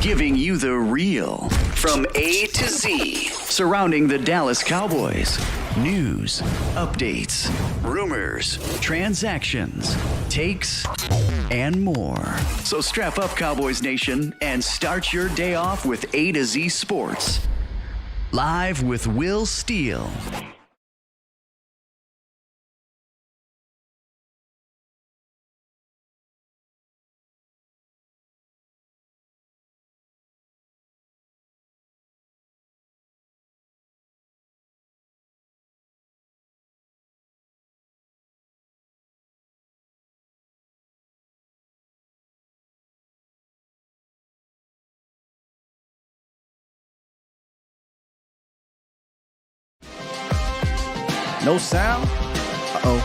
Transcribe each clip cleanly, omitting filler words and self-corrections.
giving you the real from A to Z surrounding the Dallas Cowboys. News, updates, rumors, transactions, takes, and more. So strap up, Cowboys Nation, and start your day off with A to Z Sports. Live with Will Steele. No sound? Uh-oh.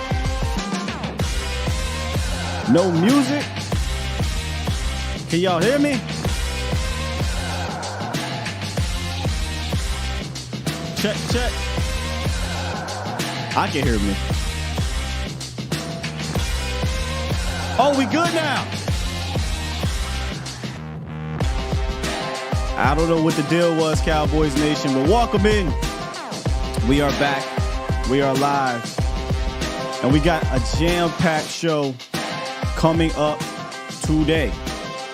No music? Can y'all hear me? Check, check. I can hear me. Oh, we good now. I don't know what the deal was, Cowboys Nation, but welcome in. We are back. We are live, and we got a jam-packed show coming up today.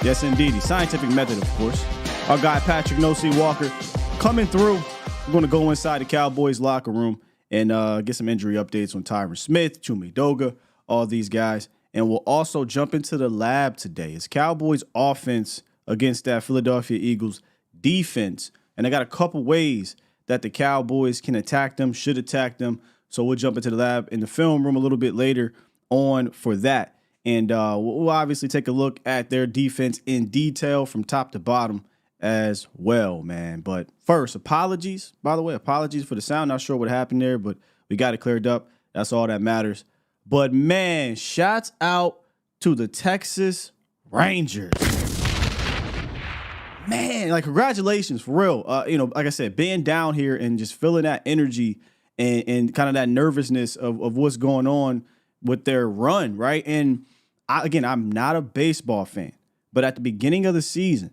Yes, indeed. The scientific method, of course. Our guy, Patrick No C Walker, coming through. We're going to go inside the Cowboys locker room and get some injury updates on Tyron Smith, Chuma Edoga, all these guys. And we'll also jump into the lab today. It's Cowboys offense against that Philadelphia Eagles defense. And I got a couple ways that the Cowboys can attack them, should attack them. So we'll jump into the lab in the film room a little bit later on for that. And we'll obviously take a look at their defense in detail from top to bottom as well, man. But first, apologies. By the way, apologies for the sound. Not sure what happened there, but we got it cleared up. That's all that matters. But, man, shouts out to the Texas Rangers. Man, like, congratulations, for real. Like I said, being down here and just feeling that energy and kind of that nervousness of what's going on with their run, right? And, I'm not a baseball fan, but at the beginning of the season,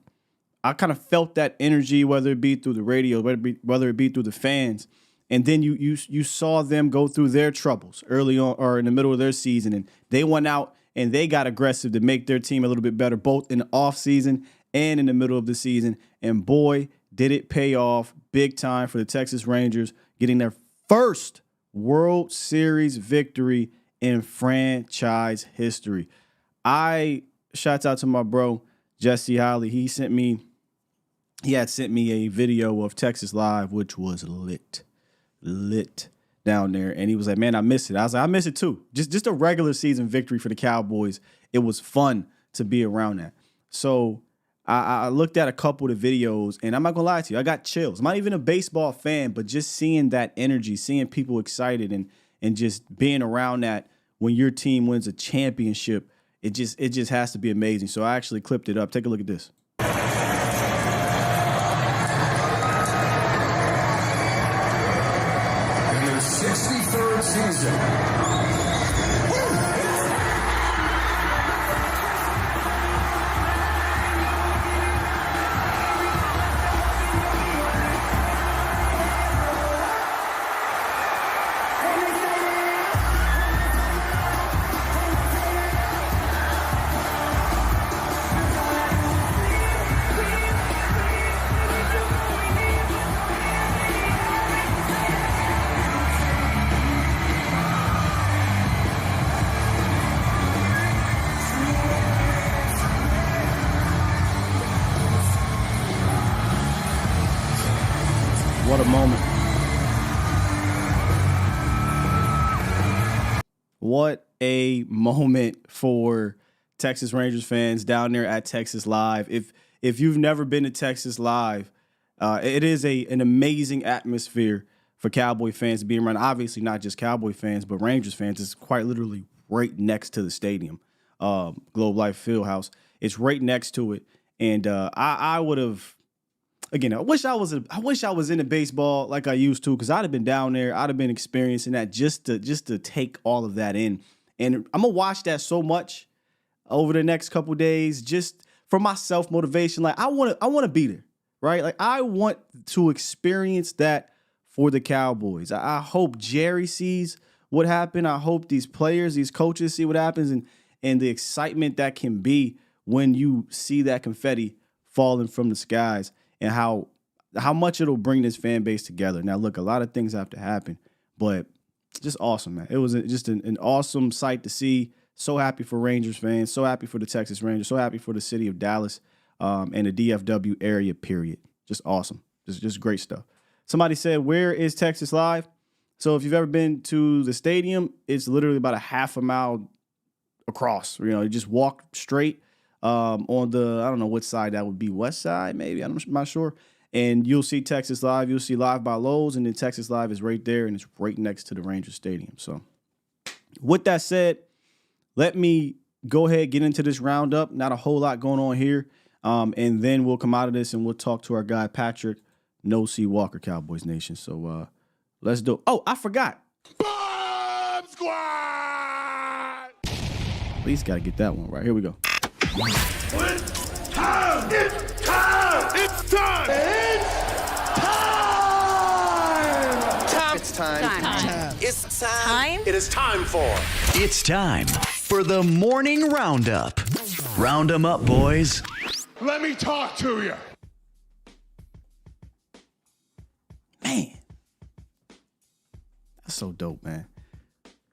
I kind of felt that energy, whether it be through the radio, whether it be through the fans. And then you saw them go through their troubles early on or in the middle of their season, and they went out and they got aggressive to make their team a little bit better, both in the offseason and in the middle of the season. And boy, did it pay off big time for the Texas Rangers, getting their first World Series victory in franchise history. Shouts out to my bro, Jesse Holly. He had sent me a video of Texas Live, which was lit down there. And he was like, man, I miss it. I was like, I miss it too. Just a regular season victory for the Cowboys. It was fun to be around that. So I looked at a couple of the videos, and I'm not going to lie to you, I got chills. I'm not even a baseball fan, but just seeing that energy, seeing people excited and just being around that when your team wins a championship, it just has to be amazing. So I actually clipped it up. Take a look at this. In their 63rd season. What a moment. What a moment for Texas Rangers fans down there at Texas Live. If you've never been to Texas Live, it is an amazing atmosphere for Cowboy fans to be around. Obviously, not just Cowboy fans, but Rangers fans. It's quite literally right next to the stadium, Globe Life Fieldhouse. It's right next to it. And I would have, again, I wish I was into baseball like I used to, because I'd have been down there. I'd have been experiencing that just to take all of that in. And I'm gonna watch that so much over the next couple days, just for my self-motivation, like I want to be there, right? Like I want to experience that for the Cowboys. I hope Jerry sees what happened. I hope these players, these coaches see what happens and the excitement that can be when you see that confetti falling from the skies and how much it'll bring this fan base together. Now, look, a lot of things have to happen, but just awesome, man. It was just an awesome sight to see. So happy for Rangers fans, so happy for the Texas Rangers, so happy for the city of Dallas and the DFW area, period. Just awesome. Just great stuff. Somebody said, where is Texas Live? So if you've ever been to the stadium, it's literally about a half a mile across. You just walk straight on the, I don't know what side that would be, west side maybe, I'm not sure. And you'll see Texas Live. You'll see Live by Lowe's, and then Texas Live is right there, and it's right next to the Rangers Stadium. So with that said, let me go ahead, get into this roundup. Not a whole lot going on here. And then we'll come out of this and we'll talk to our guy, Patrick, No C. Walker, Cowboys Nation. So let's do it. Oh, I forgot. Bomb Squad! At least got to get that one right. Here we go. It's time! It's time! It's time! It's time! It's time! It is time for... It's time for the morning roundup. Round 'em up, boys. Let me talk to you. Man. That's so dope, man.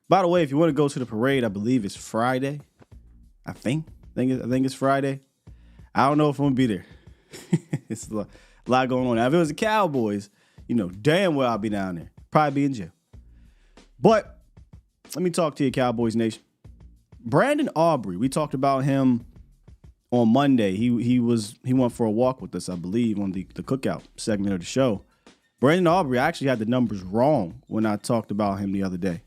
By the way, if you want to go to the parade, I believe it's Friday. I think it's Friday. I don't know if I'm going to be there. It's a lot going on. Now, if it was the Cowboys, damn well I'll be down there. Probably be in jail. But let me talk to you, Cowboys Nation. Brandon Aubrey, we talked about him on Monday. He went for a walk with us, I believe, on the cookout segment of the show. Brandon Aubrey, I actually had the numbers wrong when I talked about him the other day.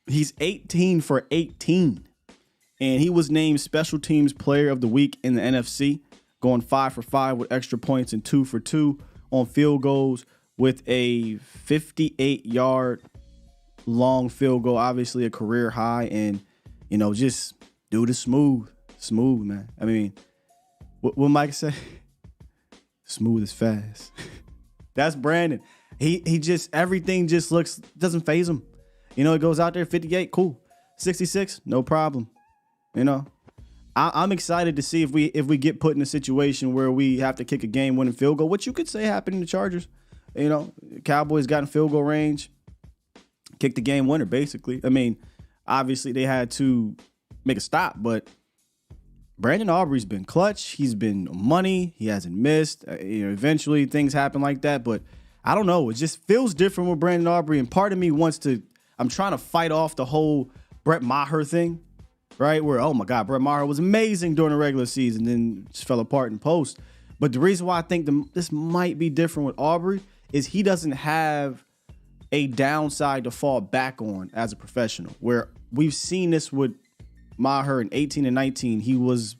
He's 18 for 18. And he was named Special Teams Player of the Week in the NFC, going 5 for 5 with extra points and 2 for 2 on field goals with a 58-yard long field goal, obviously a career high. And, just dude is smooth, man. I mean, what Mike say? Smooth as fast. That's Brandon. He just, everything just doesn't faze him. It goes out there, 58, cool. 66, no problem. I'm excited to see if we get put in a situation where we have to kick a game-winning field goal, which you could say happened in the Chargers. Cowboys got in field goal range, kicked the game winner, basically. I mean, obviously they had to make a stop, but Brandon Aubrey's been clutch. He's been money. He hasn't missed. Eventually things happen like that, but I don't know. It just feels different with Brandon Aubrey, and part of me I'm trying to fight off the whole Brett Maher thing. Right, where, oh my God, Brett Maher was amazing during the regular season, then just fell apart in post. But the reason why I think this might be different with Aubrey is he doesn't have a downside to fall back on as a professional, where we've seen this with Maher in 18 and 19. He was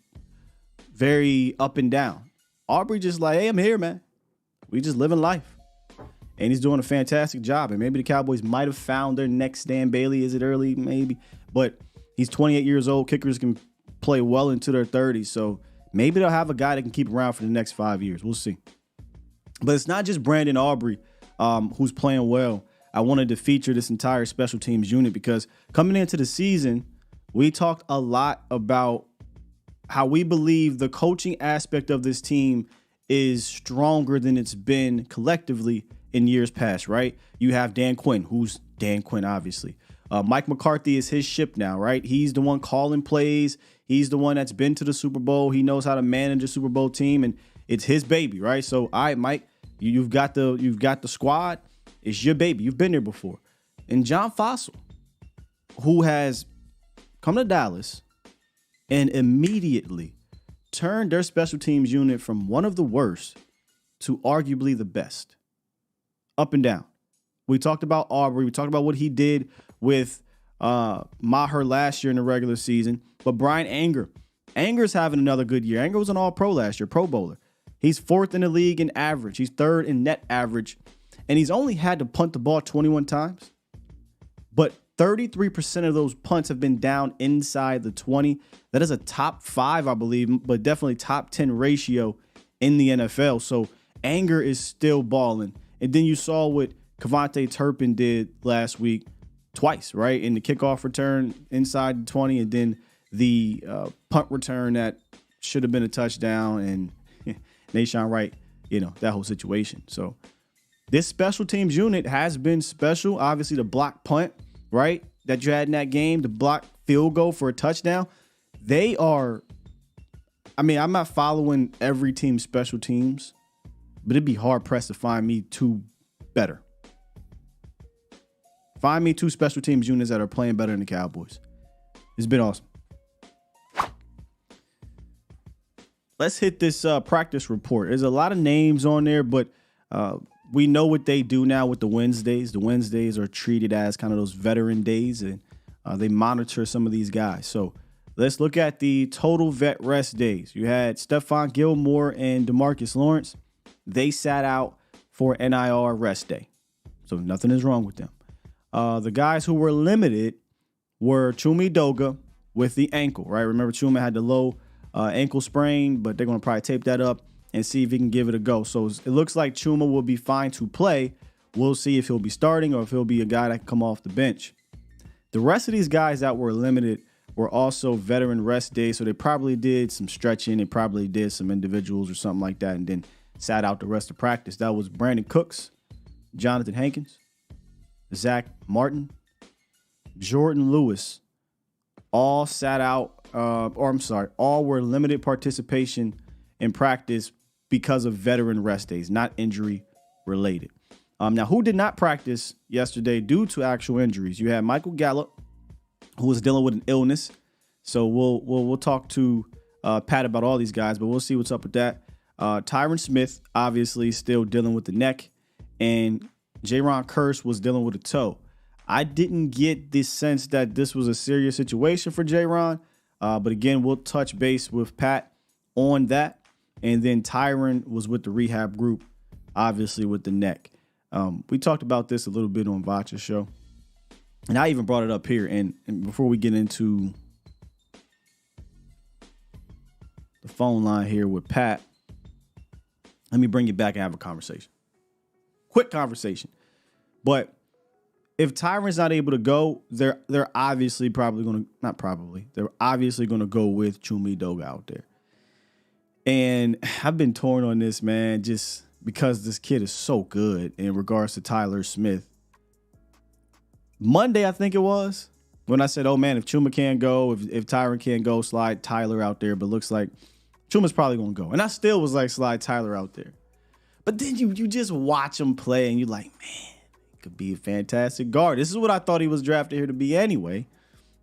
very up and down. Aubrey just like, hey, I'm here, man. We just living life. And he's doing a fantastic job. And maybe the Cowboys might have found their next Dan Bailey. Is it early? Maybe. But he's 28 years old. Kickers can play well into their 30s. So maybe they'll have a guy that can keep around for the next 5 years. We'll see. But it's not just Brandon Aubrey who's playing well. I wanted to feature this entire special teams unit because coming into the season, we talked a lot about how we believe the coaching aspect of this team is stronger than it's been collectively in years past, right? You have Dan Quinn, who's Dan Quinn, obviously. Mike McCarthy is his ship now, right? He's the one calling plays. He's the one that's been to the Super Bowl. He knows how to manage a Super Bowl team, and it's his baby, right? So, all right, Mike, you've got the squad. It's your baby. You've been there before. And John Fossil, who has come to Dallas and immediately turned their special teams unit from one of the worst to arguably the best. Up and down. We talked about Aubrey. We talked about what he did with Maher last year in the regular season. But Brian Anger's having another good year. Anger was an all-pro last year, Pro Bowler. He's 4th in the league in average. He's 3rd in net average. And he's only had to punt the ball 21 times. But 33% of those punts have been down inside the 20. That is a top 5, I believe, but definitely top 10 ratio in the NFL. So Anger is still balling. And then you saw what Kevontae Turpin did last week twice, right? In the kickoff return inside the 20, and then the punt return that should have been a touchdown, and Nashawn Wright, that whole situation. So this special teams unit has been special. Obviously, the block punt, right, that you had in that game, the block field goal for a touchdown. They are, I'm not following every team's special teams, but it'd be hard-pressed to find me two better. Find me two special teams units that are playing better than the Cowboys. It's been awesome. Let's hit this practice report. There's a lot of names on there, but we know what they do now with the Wednesdays. The Wednesdays are treated as kind of those veteran days, and they monitor some of these guys. So let's look at the total vet rest days. You had Stephon Gilmore and DeMarcus Lawrence. They sat out for NIR rest day. So nothing is wrong with them. The guys who were limited were Chuma Edoga with the ankle, right? Remember, Chuma had the low ankle sprain, but they're going to probably tape that up and see if he can give it a go. So it looks like Chuma will be fine to play. We'll see if he'll be starting or if he'll be a guy that can come off the bench. The rest of these guys that were limited were also veteran rest days, so they probably did some stretching. They probably did some individuals or something like that and then sat out the rest of practice. That was Brandon Cooks, Jonathan Hankins, Zach Martin, Jordan Lewis, all sat out, all were limited participation in practice because of veteran rest days, not injury related. Now, who did not practice yesterday due to actual injuries? You had Michael Gallup, who was dealing with an illness. So we'll talk to Pat about all these guys, but we'll see what's up with that. Tyron Smith, obviously, still dealing with the neck, and Jaron Kearse was dealing with a toe. I didn't get the sense that this was a serious situation for Jaron, but again, we'll touch base with Pat on that. And then Tyron was with the rehab group, obviously with the neck. We talked about this a little bit on Vacha's show, and I even brought it up here. And before we get into the phone line here with Pat, let me bring you back and have a conversation. Quick conversation. But if Tyron's not able to go, they're obviously probably going to, they're obviously going to go with Chuma Edoga out there. And I've been torn on this, man, just because this kid is so good in regards to Tyler Smith. Monday, I think it was, when I said, oh, man, if Chuma can't go, if Tyron can't go, slide Tyler out there. But looks like Chuma's probably going to go. And I still was like, slide Tyler out there. But then you just watch him play, and you're like, man, he could be a fantastic guard. This is what I thought he was drafted here to be anyway,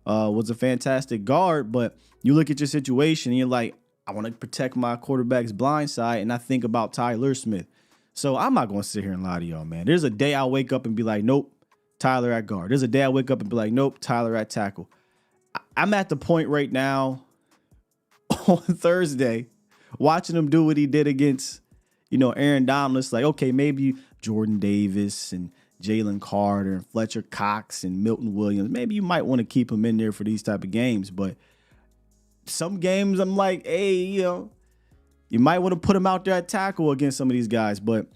was a fantastic guard. But you look at your situation, and you're like, I want to protect my quarterback's blind side, and I think about Tyler Smith. So I'm not going to sit here and lie to y'all, man. There's a day I'll wake up and be like, nope, Tyler at guard. There's a day I wake up and be like, nope, Tyler at tackle. I'm at the point right now on Thursday watching him do what he did against, Aaron Donald. It's like, okay, maybe Jordan Davis and Jalen Carter and Fletcher Cox and Milton Williams. Maybe you might want to keep him in there for these type of games, but some games I'm like, hey, you might want to put him out there at tackle against some of these guys. But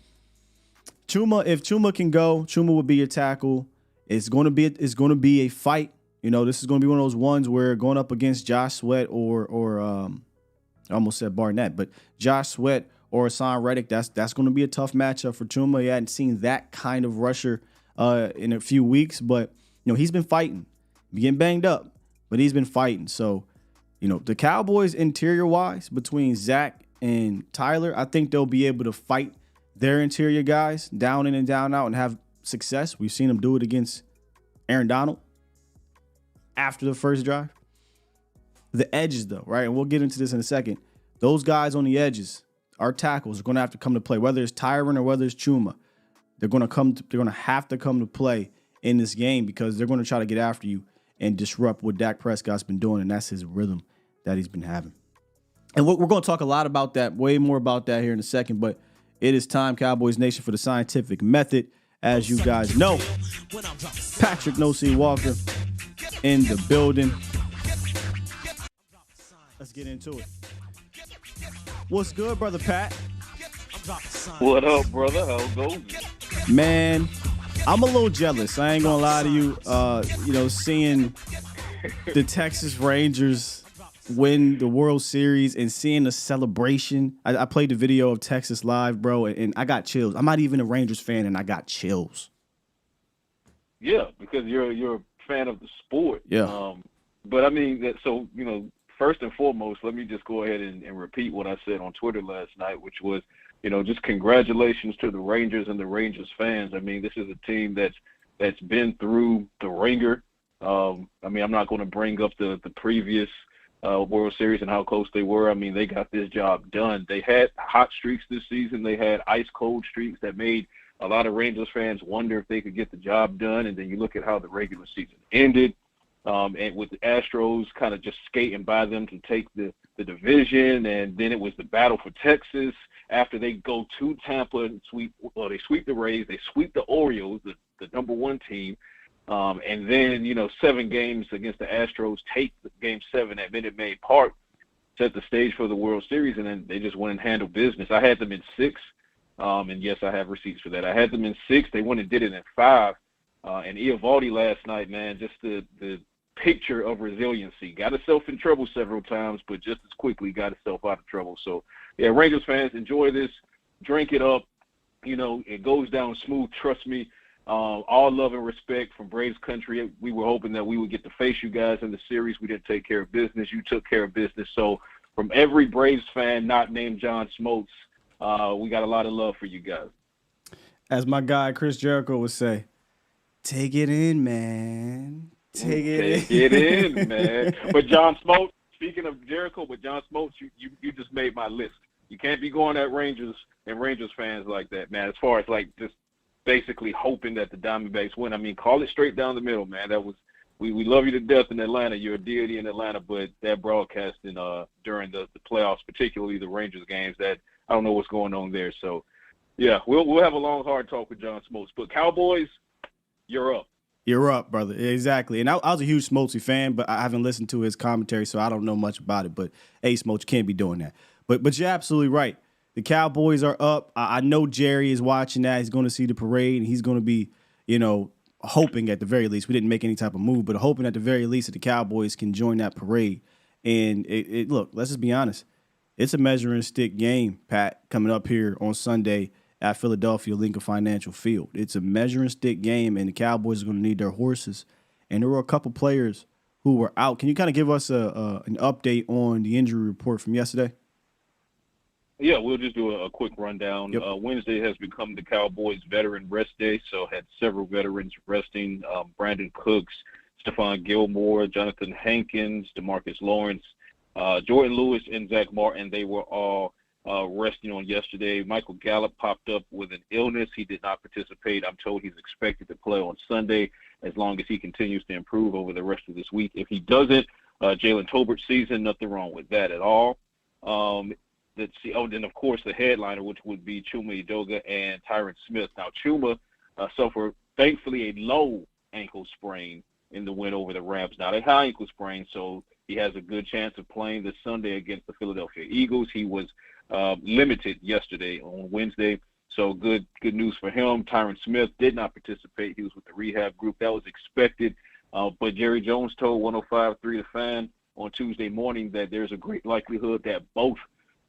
if Chuma can go, Chuma will be your tackle. It's going to be a fight. This is going to be one of those ones where going up against Josh Sweat or I almost said Barnett, but Josh Sweat or Hassan Reddick, that's going to be a tough matchup for Chuma. He hadn't seen that kind of rusher in a few weeks, but he's been fighting. He's getting banged up, but he's been fighting. So the Cowboys interior-wise, between Zach and Tyler, I think they'll be able to fight their interior guys down in and down out and have success. We've seen them do it against Aaron Donald after the first drive. The edges, though, right? And we'll get into this in a second. Those guys on the edges, our tackles, are going to have to come to play. Whether it's Tyron or whether it's Chuma, they're going to have to come to play in this game because they're going to try to get after you and disrupt what Dak Prescott's been doing, and that's his rhythm that he's been having. And we're going to talk a lot about that, way more about that here in a second, but it is time, Cowboys Nation, for the scientific method. as you guys know. Patrick No C Walker in the building. Let's get into it. What's good, brother Pat? What up, brother? How goes it? Man, I'm a little jealous. I ain't gonna lie to you. Seeing the Texas Rangers win the World Series and seeing the celebration. I played the video of Texas live, bro, and I got chills. I'm not even a Rangers fan, and I got chills. Yeah, because you're a fan of the sport. Yeah. But I mean, first and foremost, let me just go ahead and repeat what I said on Twitter last night, which was, just congratulations to the Rangers and the Rangers fans. I mean, this is a team that's been through the ringer. I'm not going to bring up the previous World Series and how close they were. I mean, they got this job done. They had hot streaks this season. They had ice cold streaks that made a lot of Rangers fans wonder if they could get the job done. And then you look at how the regular season ended, and with the Astros kind of just skating by them to take the division. And then it was the battle for Texas after they go to Tampa and they sweep the Rays, they sweep the Orioles, the number one team. And then, 7 games against the Astros, take Game 7 at Minute Maid Park, set the stage for the World Series, and then they just went and handled business. I had them in 6, and yes, I have receipts for that. I had them in 6. They went and did it in 5. And Eovaldi last night, man, just the picture of resiliency. Got himself in trouble several times, but just as quickly got himself out of trouble. So, yeah, Rangers fans, enjoy this. Drink it up. It goes down smooth, trust me. All love and respect from Braves country. We were hoping that we would get to face you guys in the series. We didn't take care of business. You took care of business. So from every Braves fan not named John Smoltz, we got a lot of love for you guys. As my guy Chris Jericho would say, take it in, man. Take it in, man. But John Smoltz, speaking of Jericho, but John Smoltz, you just made my list. You can't be going at Rangers and Rangers fans like that, man. As far as just basically hoping that the Diamondbacks win. I mean, call it straight down the middle, man. That was we love you to death in Atlanta. You're a deity in Atlanta, but that broadcasting during the playoffs, particularly the Rangers games, that I don't know what's going on there. So, yeah, we'll have a long, hard talk with John Smoltz. But Cowboys, you're up. You're up, brother. Exactly. And I was a huge Smoltzy fan, but I haven't listened to his commentary, so I don't know much about it. But, hey, Smoltz, can't be doing that. But you're absolutely right. The Cowboys are up. I know Jerry is watching that. He's going to see the parade, and he's going to be, hoping at the very least. We didn't make any type of move, but hoping at the very least that the Cowboys can join that parade. And look, let's just be honest. It's a measuring stick game, Pat, coming up here on Sunday at Philadelphia Lincoln Financial Field. It's a measuring stick game, and the Cowboys are going to need their horses. And there were a couple players who were out. Can you kind of give us an update on the injury report from yesterday? Yeah, we'll just do a quick rundown. Yep. Wednesday has become the Cowboys veteran rest day, so had several veterans resting. Brandon Cooks, Stephon Gilmore, Jonathan Hankins, DeMarcus Lawrence, Jordan Lewis, and Zach Martin. They were all resting on yesterday. Michael Gallup popped up with an illness. He did not participate. I'm told he's expected to play on Sunday as long as he continues to improve over the rest of this week. If he doesn't, Jalen Tolbert's season, nothing wrong with that at all. Then, of course, the headliner, which would be Chuma Edoga and Tyron Smith. Now, Chuma suffered, thankfully, a low ankle sprain in the win over the Rams. Not a high ankle sprain, so he has a good chance of playing this Sunday against the Philadelphia Eagles. He was limited yesterday on Wednesday, so good news for him. Tyron Smith did not participate. He was with the rehab group. That was expected, but Jerry Jones told 105.3 The Fan on Tuesday morning that there's a great likelihood that both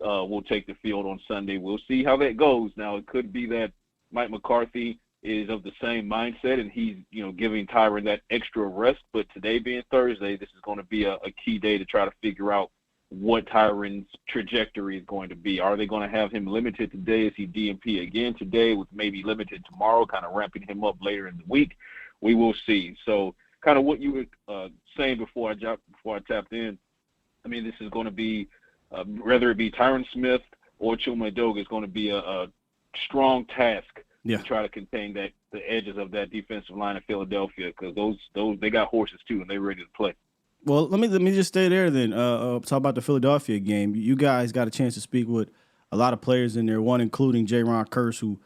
will take the field on Sunday. We'll see how that goes. Now, it could be that Mike McCarthy is of the same mindset, and he's, giving Tyron that extra rest. But today being Thursday, this is going to be a key day to try to figure out what Tyron's trajectory is going to be. Are they going to have him limited today? Is he DNP again today with maybe limited tomorrow, kind of ramping him up later in the week? We will see. So kind of what you were saying before I tapped in, I mean, this is going to be whether it be Tyron Smith or Chuma Edoga, is going to be a strong task to try to contain the edges of that defensive line in Philadelphia, because those they got horses too and they're ready to play. Well, let me just stay there then. Talk about the Philadelphia game. You guys got a chance to speak with a lot of players in there, one including J-Ron Kearse, who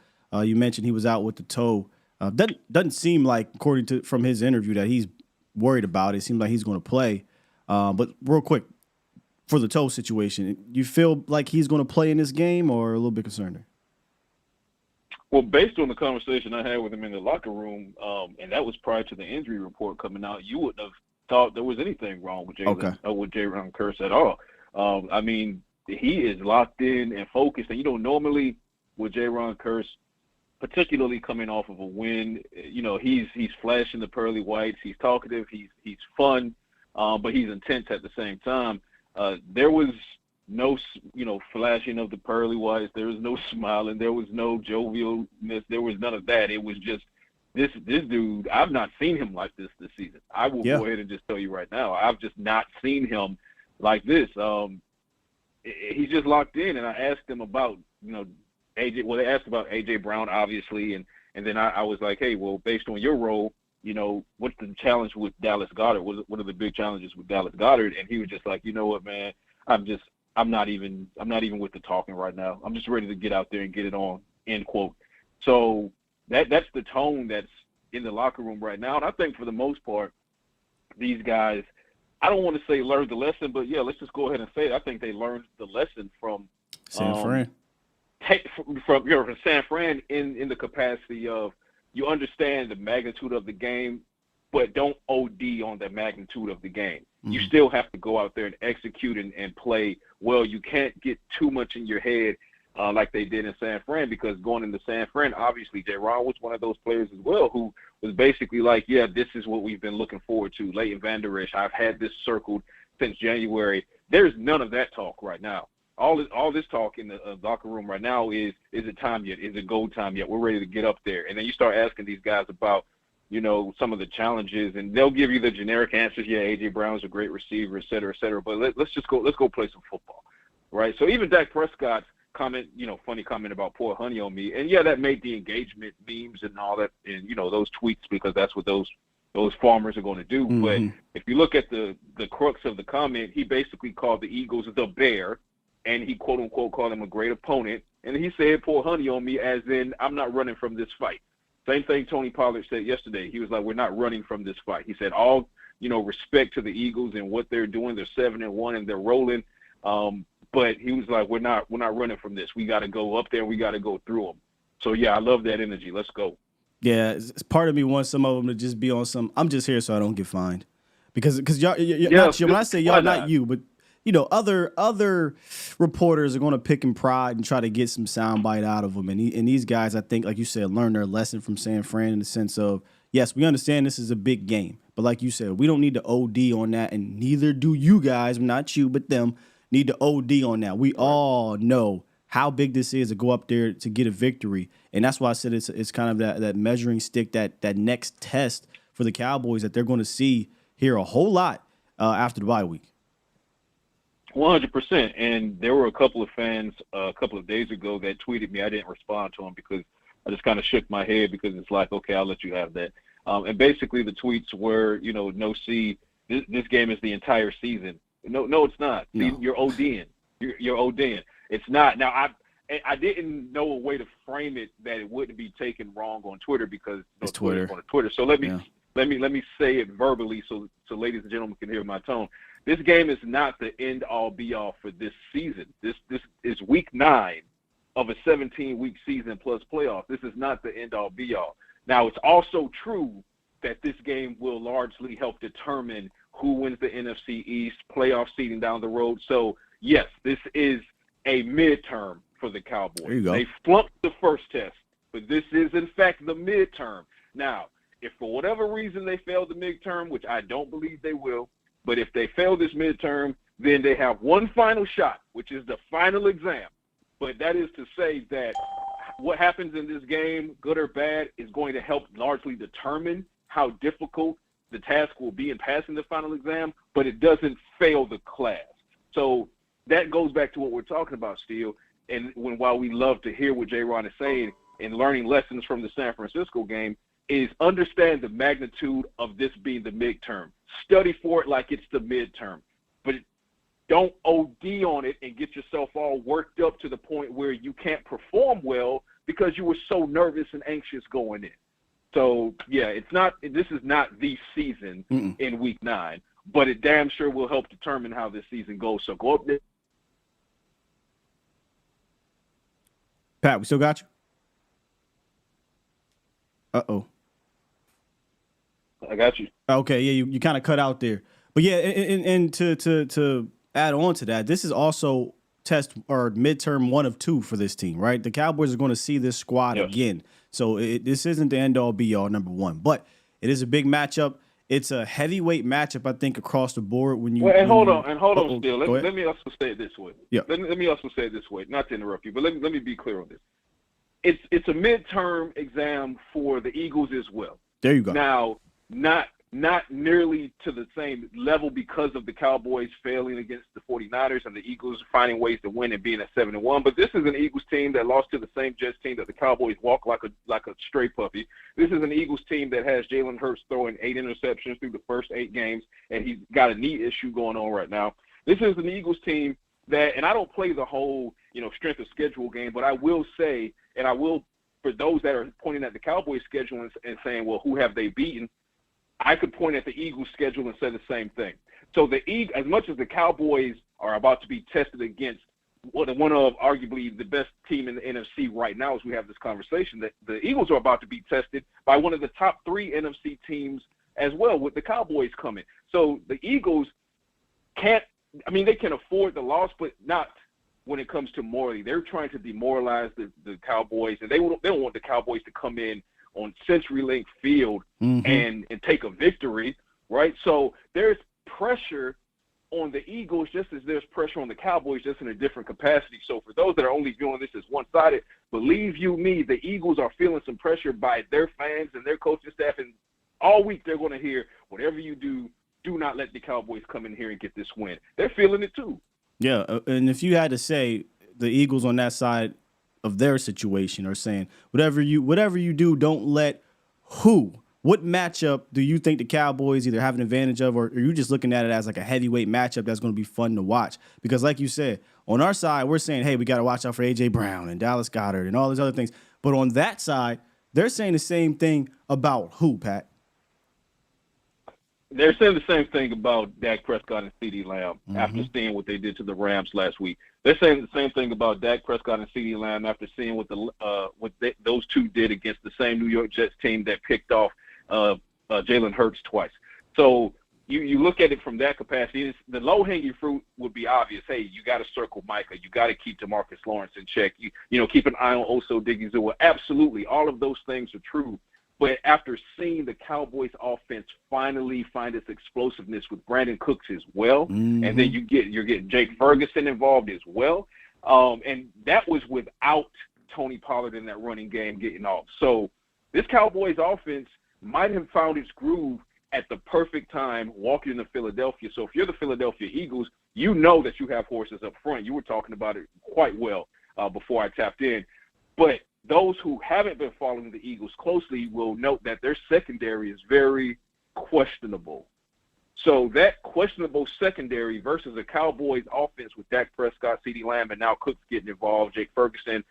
you mentioned he was out with the toe. Doesn't seem like, according to from his interview, that he's worried about it. It seems like he's going to play. But real quick, for the toe situation, you feel like he's going to play in this game, or a little bit concerned? Well, based on the conversation I had with him in the locker room, and that was prior to the injury report coming out, you wouldn't have thought there was anything wrong with Jayron Kearse at all. I mean, he is locked in and focused. And, normally with Jayron Kearse, particularly coming off of a win, he's flashing the pearly whites. He's talkative. He's fun, but he's intense at the same time. There was no, flashing of the pearly whites. There was no smiling. There was no jovialness. There was none of that. It was just this dude. I've not seen him like this season. I will go ahead and just tell you right now. I've just not seen him like this. He's just locked in. And I asked him about, AJ. Well, they asked about AJ Brown, obviously, and then I was like, hey, well, based on your role, what's the challenge with Dallas Goedert? What are the big challenges with Dallas Goedert? And he was just like, you know what, man, I'm not even with the talking right now. I'm just ready to get out there and get it on, end quote. So that's the tone that's in the locker room right now. And I think for the most part, these guys, I don't want to say learned the lesson, but yeah, let's just go ahead and say it. I think they learned the lesson from San Fran. From San Fran in the capacity of, you understand the magnitude of the game, but don't OD on the magnitude of the game. Mm-hmm. You still have to go out there and execute and play well. You can't get too much in your head like they did in San Fran, because going into San Fran, obviously Jayron was one of those players as well who was basically like, yeah, this is what we've been looking forward to. Leighton Vander Esch, I've had this circled since January. There's none of that talk right now. All this talk in the locker room right now is it time yet? Is it go time yet? We're ready to get up there. And then you start asking these guys about, some of the challenges, and they'll give you the generic answers. Yeah, A.J. Brown's a great receiver, et cetera, et cetera. But let's go play some football, right? So even Dak Prescott's comment, funny comment about poor honey on me. And, yeah, that made the engagement memes and all that and, those tweets, because that's what those farmers are going to do. Mm-hmm. But if you look at the crux of the comment, he basically called the Eagles the bear, and he, quote, unquote, called him a great opponent. And he said, poor honey on me, as in, I'm not running from this fight. Same thing Tony Pollard said yesterday. He was like, we're not running from this fight. He said, all, respect to the Eagles and what they're doing. They're 7-1 and they're rolling. But he was like, we're not running from this. We got to go up there and we got to go through them. So, yeah, I love that energy. Let's go. Yeah, it's part of me wants some of them to just be on some, I'm just here so I don't get fined. Because y'all, not you, when I say y'all, not you, but other reporters are going to pick and prod and try to get some soundbite out of them. And these guys, I think, like you said, learned their lesson from San Fran in the sense of, yes, we understand this is a big game. But like you said, we don't need to OD on that. And neither do you guys, not you, but them, need to OD on that. We all know how big this is to go up there to get a victory. And that's why I said it's kind of that measuring stick, that next test for the Cowboys that they're going to see here a whole lot after the bye week. 100%. And there were a couple of fans a couple of days ago that tweeted me. I didn't respond to them because I just kind of shook my head, because it's like, okay, I'll let you have that. And basically the tweets were, no, see, this game is the entire season. No, it's not. No. See, you're ODing. You're ODing. It's not. Now, I didn't know a way to frame it that it wouldn't be taken wrong on Twitter, because it's Twitter. On Twitter. So let me say it verbally so ladies and gentlemen can hear my tone. This game is not the end-all, be-all for this season. This is week 9 of a 17-week season plus playoffs. This is not the end-all, be-all. Now, it's also true that this game will largely help determine who wins the NFC East, playoff seeding down the road. So, yes, this is a midterm for the Cowboys. There you go. They flunked the first test, but this is, in fact, the midterm. Now, if for whatever reason they fail the midterm, which I don't believe they will, but if they fail this midterm, then they have one final shot, which is the final exam. But that is to say that what happens in this game, good or bad, is going to help largely determine how difficult the task will be in passing the final exam, but it doesn't fail the class. So that goes back to what we're talking about, Steele. And while we love to hear what Jayron is saying and learning lessons from the San Francisco game, is understand the magnitude of this being the midterm. Study for it like it's the midterm, but don't OD on it and get yourself all worked up to the point where you can't perform well because you were so nervous and anxious going in. So, yeah, this is not the season in Week 9, but it damn sure will help determine how this season goes. So go up there. Pat, we still got you? Uh-oh. I got you. Okay, yeah, you kind of cut out there. But yeah, and to add on to that, this is also test or midterm 1 of 2 for this team, right? The Cowboys are going to see this squad again. So this isn't the end all be all, number one. But it is a big matchup. It's a heavyweight matchup, I think, across the board. Hold on, still. Let me also say it this way. Yeah. Let me also say it this way, not to interrupt you, but let me be clear on this. It's a midterm exam for the Eagles as well. There you go. Now, not nearly to the same level because of the Cowboys failing against the 49ers and the Eagles finding ways to win and being at 7-1. But this is an Eagles team that lost to the same Jets team that the Cowboys walk like a stray puppy. This is an Eagles team that has Jalen Hurts throwing 8 interceptions through the first 8 games, and he's got a knee issue going on right now. This is an Eagles team that, and I don't play the whole, strength of schedule game, but I will say, and I will, for those that are pointing at the Cowboys schedule and saying, well, who have they beaten? I could point at the Eagles' schedule and say the same thing. So as much as the Cowboys are about to be tested against one of arguably the best team in the NFC right now as we have this conversation, that the Eagles are about to be tested by one of the top 3 NFC teams as well, with the Cowboys coming. So the Eagles they can afford the loss, but not when it comes to morally. They're trying to demoralize the Cowboys, and they don't want the Cowboys to come in on CenturyLink Field and take a victory, right? So there's pressure on the Eagles just as there's pressure on the Cowboys, just in a different capacity. So for those that are only viewing this as one-sided, believe you me, the Eagles are feeling some pressure by their fans and their coaching staff, and all week they're going to hear, whatever you do, do not let the Cowboys come in here and get this win. They're feeling it too. Yeah, and if you had to say the Eagles on that side of their situation are saying whatever you do, don't let what matchup do you think the Cowboys either have an advantage of, or are you just looking at it as like a heavyweight matchup that's going to be fun to watch? Because like you said, on our side, we're saying, hey, we got to watch out for A.J. Brown and Dallas Goedert and all these other things. But on that side, they're saying the same thing about who, Pat? They're saying the same thing about Dak Prescott and CeeDee Lamb after seeing what they did to the Rams last week. They're saying the same thing about Dak Prescott and CeeDee Lamb after seeing what those two did against the same New York Jets team that picked off Jalen Hurts twice. So you look at it from that capacity. The low-hanging fruit would be obvious. Hey, you got to circle Micah. You got to keep DeMarcus Lawrence in check. You keep an eye on Oso Diggy. Absolutely, all of those things are true. But after seeing the Cowboys offense finally find its explosiveness with Brandon Cooks as well, and then you're getting Jake Ferguson involved as well, and that was without Tony Pollard in that running game getting off. So this Cowboys offense might have found its groove at the perfect time walking into Philadelphia. So if you're the Philadelphia Eagles, you know that you have horses up front. You were talking about it quite well before I tapped in. But those who haven't been following the Eagles closely will note that their secondary is very questionable. So that questionable secondary versus a Cowboys offense with Dak Prescott, CeeDee Lamb, and now Cooks getting involved, Jake Ferguson.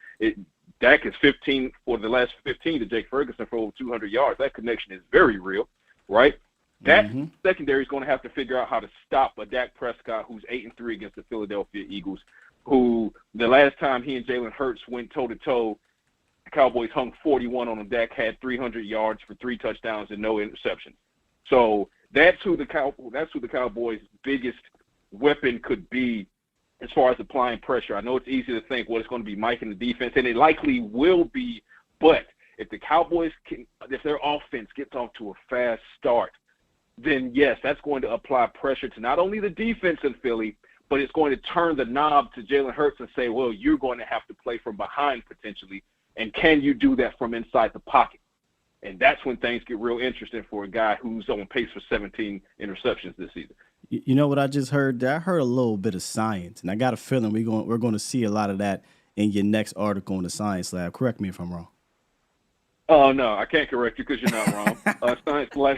Dak is 15 for the last 15 to Jake Ferguson for over 200 yards. That connection is very real, right? That secondary is going to have to figure out how to stop a Dak Prescott who's 8-3 against the Philadelphia Eagles, who the last time he and Jalen Hurts went toe-to-toe, the Cowboys hung 41 on him. Dak had 300 yards for 3 touchdowns and no interceptions. So that's who the Cowboys' biggest weapon could be as far as applying pressure. I know it's easy to think, well, it's going to be Mike in the defense, and it likely will be. But if the Cowboys if their offense gets off to a fast start, then yes, that's going to apply pressure to not only the defense in Philly, but it's going to turn the knob to Jalen Hurts and say, well, you're going to have to play from behind potentially. And can you do that from inside the pocket? And that's when things get real interesting for a guy who's on pace for 17 interceptions this season. You know what I just heard? I heard a little bit of science, and I got a feeling we're going to see a lot of that in your next article in the Science Lab. Correct me if I'm wrong. Oh, no, I can't correct you because you're not wrong. Science Lab.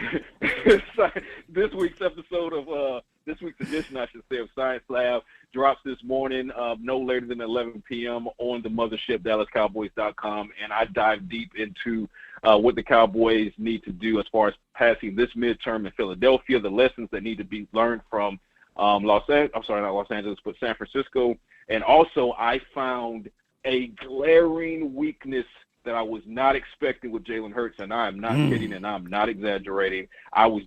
This week's episode of this week's edition, I should say, of Science Lab drops this morning, no later than 11 p.m. on the mothership, DallasCowboys.com, and I dive deep into what the Cowboys need to do as far as passing this midterm in Philadelphia, the lessons that need to be learned from not Los Angeles, but San Francisco. And also I found a glaring weakness that I was not expecting with Jalen Hurts, and I am not kidding and I'm not exaggerating. I was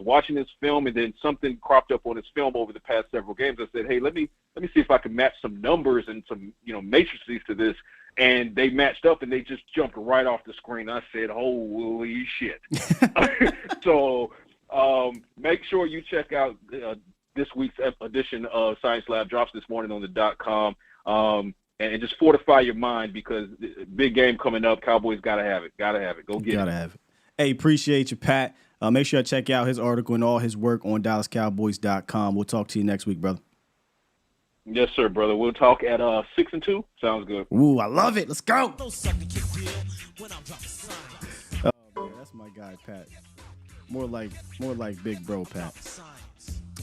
watching this film, and then something cropped up on this film over the past several games. I said, hey, let me see if I can match some numbers and some matrices to this, and they matched up, and they just jumped right off the screen. I said, holy shit. So make sure you check out this week's edition of Science Lab. Drops this morning on the .com. And just fortify your mind, because big game coming up. Cowboys got to have it. Got to have it. Go get it. Got to have it. Hey, appreciate you, Pat. Make sure you check out his article and all his work on DallasCowboys.com. We'll talk to you next week, brother. Yes, sir, brother. We'll talk at 6 and 2. Sounds good. Ooh, I love it. Let's go. Oh, man, that's my guy, Pat. More like big bro, Pat.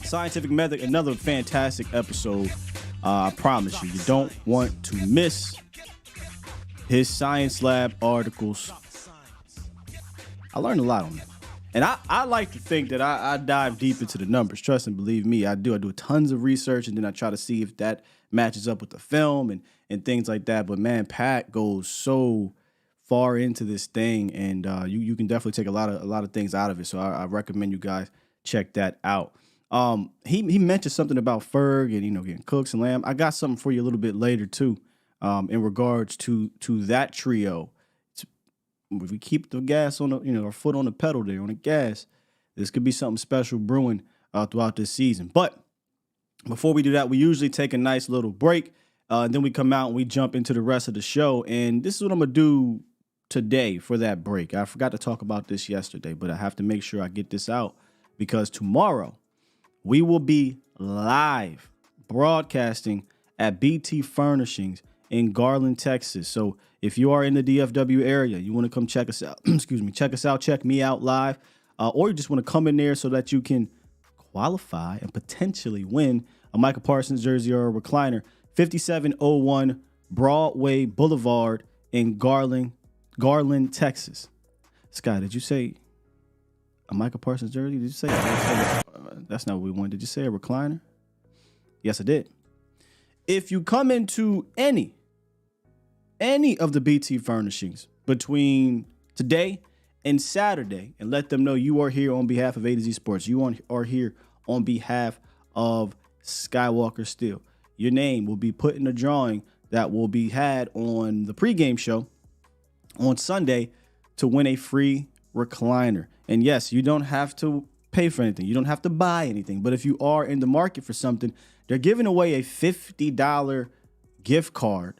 Scientific Method, another fantastic episode. I promise you don't want to miss his Science Lab articles. I learned a lot on that. And I like to think that I dive deep into the numbers. Trust and believe me, I do. I do tons of research, and then I try to see if that matches up with the film and things like that. But, man, Pat goes so far into this thing, and you can definitely take a lot of things out of it. So I recommend you guys check that out. He mentioned something about Ferg and, getting Cooks and Lamb. I got something for you a little bit later too, in regards to that trio. If we keep the gas on our foot on the pedal there on the gas, this could be something special brewing throughout this season. But before we do that, we usually take a nice little break. Then we come out and we jump into the rest of the show. And this is what I'm going to do today for that break. I forgot to talk about this yesterday, but I have to make sure I get this out, because tomorrow we will be live broadcasting at BT Furnishings in Garland, Texas. So if you are in the DFW area, you want to come check us out, check me out live, or you just want to come in there so that you can qualify and potentially win a Micah Parsons jersey or a recliner. 5701 Broadway Boulevard in Garland, Texas. Scott, did you say a Micah Parsons jersey? Did you say that's not what we wanted? Did you say a recliner? Yes, I did. If you come into any of the BT Furnishings between today and Saturday and let them know you are here on behalf of A to Z Sports, you are here on behalf of Skywalker Steel, your name will be put in a drawing that will be had on the pregame show on Sunday to win a free recliner. And yes, you don't have to pay for anything. You don't have to buy anything. But if you are in the market for something, they're giving away a $50 gift card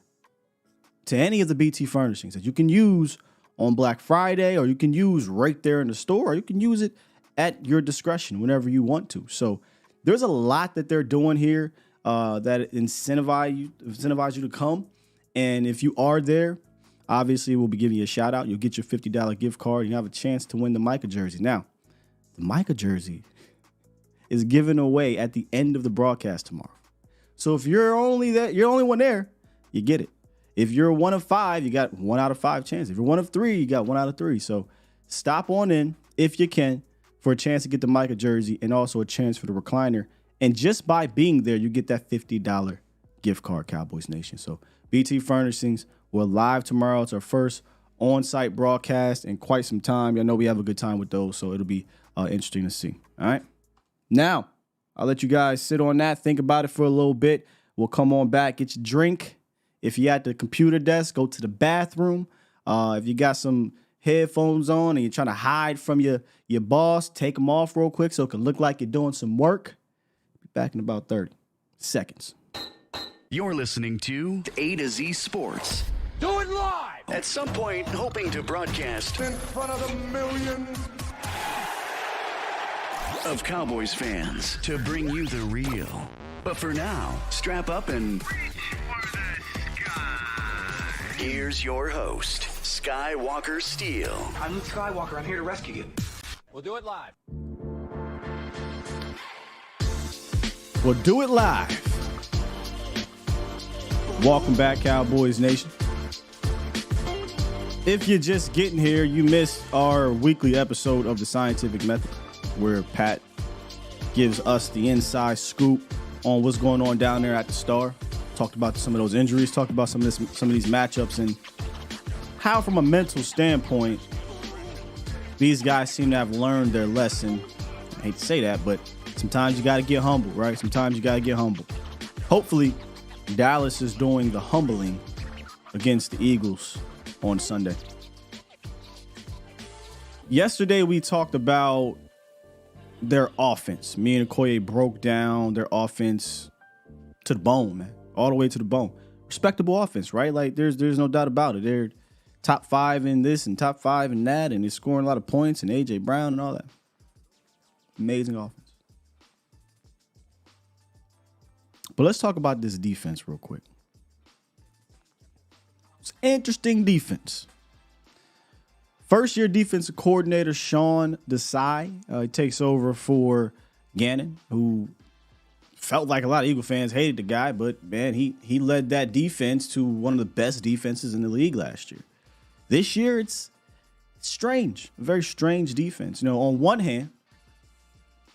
to any of the BT Furnishings that you can use on Black Friday, or you can use right there in the store, or you can use it at your discretion whenever you want to. So there's a lot that they're doing here that incentivize you to come. And if you are there, obviously we'll be giving you a shout out. You'll get your $50 gift card. You have a chance to win the Micah jersey. Now, the Micah jersey is given away at the end of the broadcast tomorrow. So if you're only one there, you get it. If you're 1 of 5, you got 1 out of 5 chance. If you're 1 of 3, you got 1 out of 3. So stop on in if you can for a chance to get the Micah jersey and also a chance for the recliner. And just by being there, you get that $50 gift card, Cowboys Nation. So BT Furnishings, we're live tomorrow. It's our first on-site broadcast in quite some time. I know we have a good time with those, so it'll be interesting to see. All right. Now, I'll let you guys sit on that, think about it for a little bit. We'll come on back, get your drink. If you're at the computer desk, go to the bathroom. If you got some headphones on and you're trying to hide from your boss, take them off real quick so it can look like you're doing some work. Be back in about 30 seconds. You're listening to A to Z Sports. Do it live! At some point, hoping to broadcast In front of the millions of Cowboys fans to bring you the real. But for now, strap up and here's your host, Skywalker Steel. I'm Luke Skywalker. I'm here to rescue you. We'll do it live. We'll do it live. Welcome back, Cowboys Nation. If you're just getting here, you missed our weekly episode of The Scientific Method, where Pat gives us the inside scoop on what's going on down there at the Star. Talked about some of those injuries, talked about some of these matchups, and how, from a mental standpoint, these guys seem to have learned their lesson. I hate to say that, but sometimes you got to get humble, right? Sometimes you got to get humble. Hopefully, Dallas is doing the humbling against the Eagles on Sunday. Yesterday, we talked about their offense. Me and Okoye broke down their offense to the bone, man. All the way to the bone. Respectable offense, right? Like, there's no doubt about it. They're top 5 in this and top 5 in that, and they're scoring a lot of points, and A.J. Brown and all that. Amazing offense. But let's talk about this defense real quick. It's interesting defense. First-year defensive coordinator Sean Desai. He takes over for Gannon, who felt like a lot of Eagle fans hated the guy, but, man, he led that defense to one of the best defenses in the league last year. This year, it's strange, a very strange defense. You know, on one hand,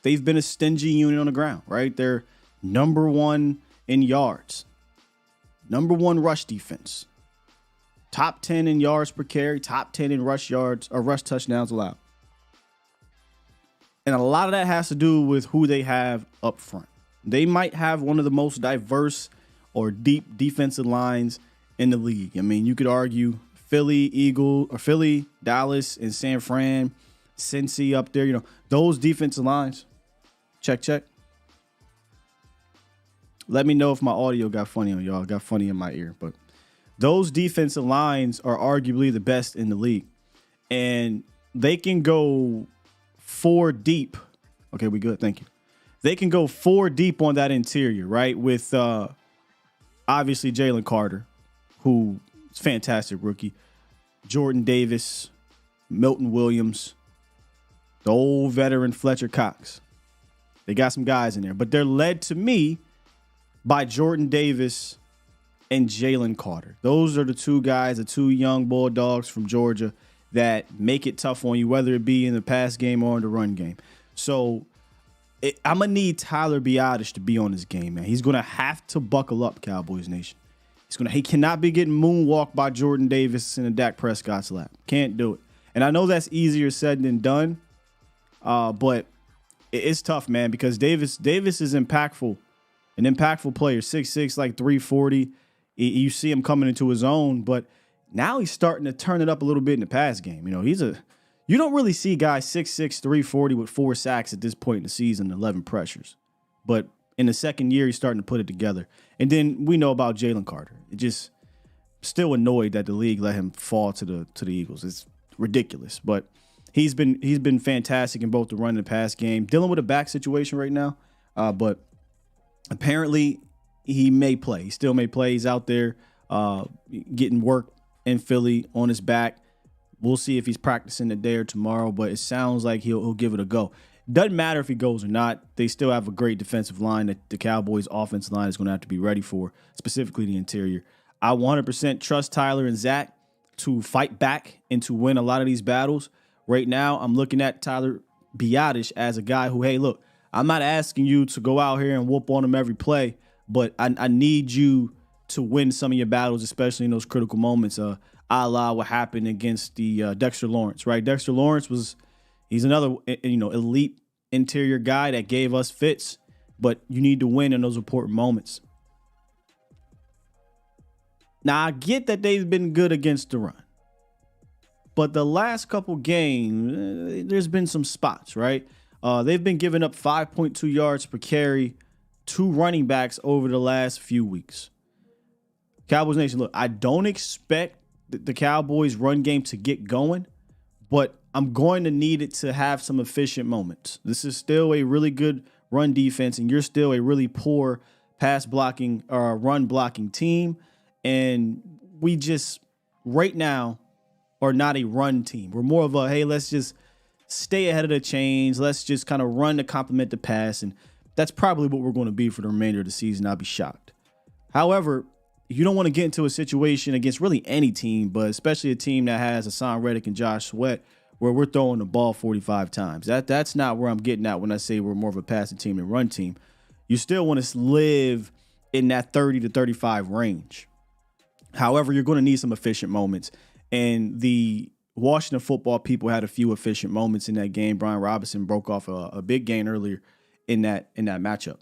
they've been a stingy unit on the ground, right? They're number 1 in yards, number 1 rush defense. Top 10 in yards per carry, top 10 in rush yards or rush touchdowns allowed. And a lot of that has to do with who they have up front. They might have one of the most diverse or deep defensive lines in the league. I mean, you could argue Philly, Dallas, and San Fran, Cincy up there. You know, those defensive lines. Check. Let me know if my audio got funny on y'all. Got funny in my ear, but those defensive lines are arguably the best in the league. And they can go 4 deep. Okay, we good. Thank you. They can go 4 deep on that interior, right? With obviously Jalen Carter, who is a fantastic rookie. Jordan Davis, Milton Williams, the old veteran Fletcher Cox. They got some guys in there. But they're led to me by Jordan Davis and Jalen Carter. Those are the 2 guys, the 2 young Bulldogs from Georgia that make it tough on you, whether it be in the pass game or in the run game. So I'm going to need Tyler Biadasz to be on this game, man. He's going to have to buckle up, Cowboys Nation. He cannot be getting moonwalked by Jordan Davis in a Dak Prescott's lap. Can't do it. And I know that's easier said than done, but it's tough, man, because Davis is impactful, an impactful player, 6'6", like 340. You see him coming into his own, but now he's starting to turn it up a little bit in the pass game. You know, you don't really see guys 6'6", 340 with 4 sacks at this point in the season, 11 pressures. But in the second year, he's starting to put it together. And then we know about Jalen Carter. It just still annoyed that the league let him fall to the Eagles. It's ridiculous. But he's been fantastic in both the run and the pass game. Dealing with a back situation right now, but apparently he may play. He still may play. He's out there getting work in Philly on his back. We'll see if he's practicing today or tomorrow, but it sounds like he'll give it a go. Doesn't matter if he goes or not. They still have a great defensive line that the Cowboys' offensive line is going to have to be ready for, specifically the interior. I 100% trust Tyler and Zach to fight back and to win a lot of these battles. Right now, I'm looking at Tyler Biadasz as a guy who, hey, look, I'm not asking you to go out here and whoop on him every play, but I need you to win some of your battles, especially in those critical moments, a la what happened against the Dexter Lawrence, right? Dexter Lawrence he's another, elite interior guy that gave us fits, but you need to win in those important moments. Now, I get that they've been good against the run, but the last couple games, there's been some spots, right? They've been giving up 5.2 yards per carry to running backs over the last few weeks. Cowboys Nation, look, I don't expect the Cowboys run game to get going, but I'm going to need it to have some efficient moments. This is still a really good run defense, and you're still a really poor pass blocking or run blocking team. And we just right now are not a run team. We're more of a, hey, let's just stay ahead of the chains. Let's just kind of run to complement the pass. And that's probably what we're going to be for the remainder of the season. I'll be shocked. However, you don't want to get into a situation against really any team, but especially a team that has Hassan Reddick and Josh Sweat, where we're throwing the ball 45 times. That's not where I'm getting at when I say we're more of a passing team than run team. You still want to live in that 30 to 35 range. However, you're going to need some efficient moments. And the Washington football people had a few efficient moments in that game. Brian Robinson broke off a big gain earlier in that matchup.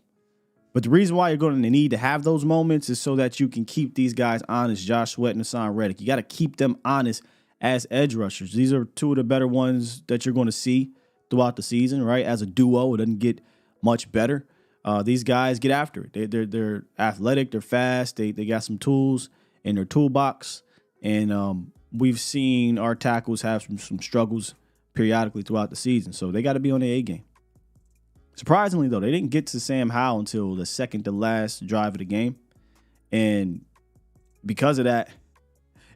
But the reason why you're going to need to have those moments is so that you can keep these guys honest, Josh Sweat and Hassan Reddick. You got to keep them honest as edge rushers. These are two of the better ones that you're going to see throughout the season, right? As a duo, it doesn't get much better. These guys get after it. They're athletic. They're fast. They got some tools in their toolbox. And we've seen our tackles have some struggles periodically throughout the season. So they got to be on the A game. Surprisingly, though, they didn't get to Sam Howell until the second to last drive of the game. And because of that,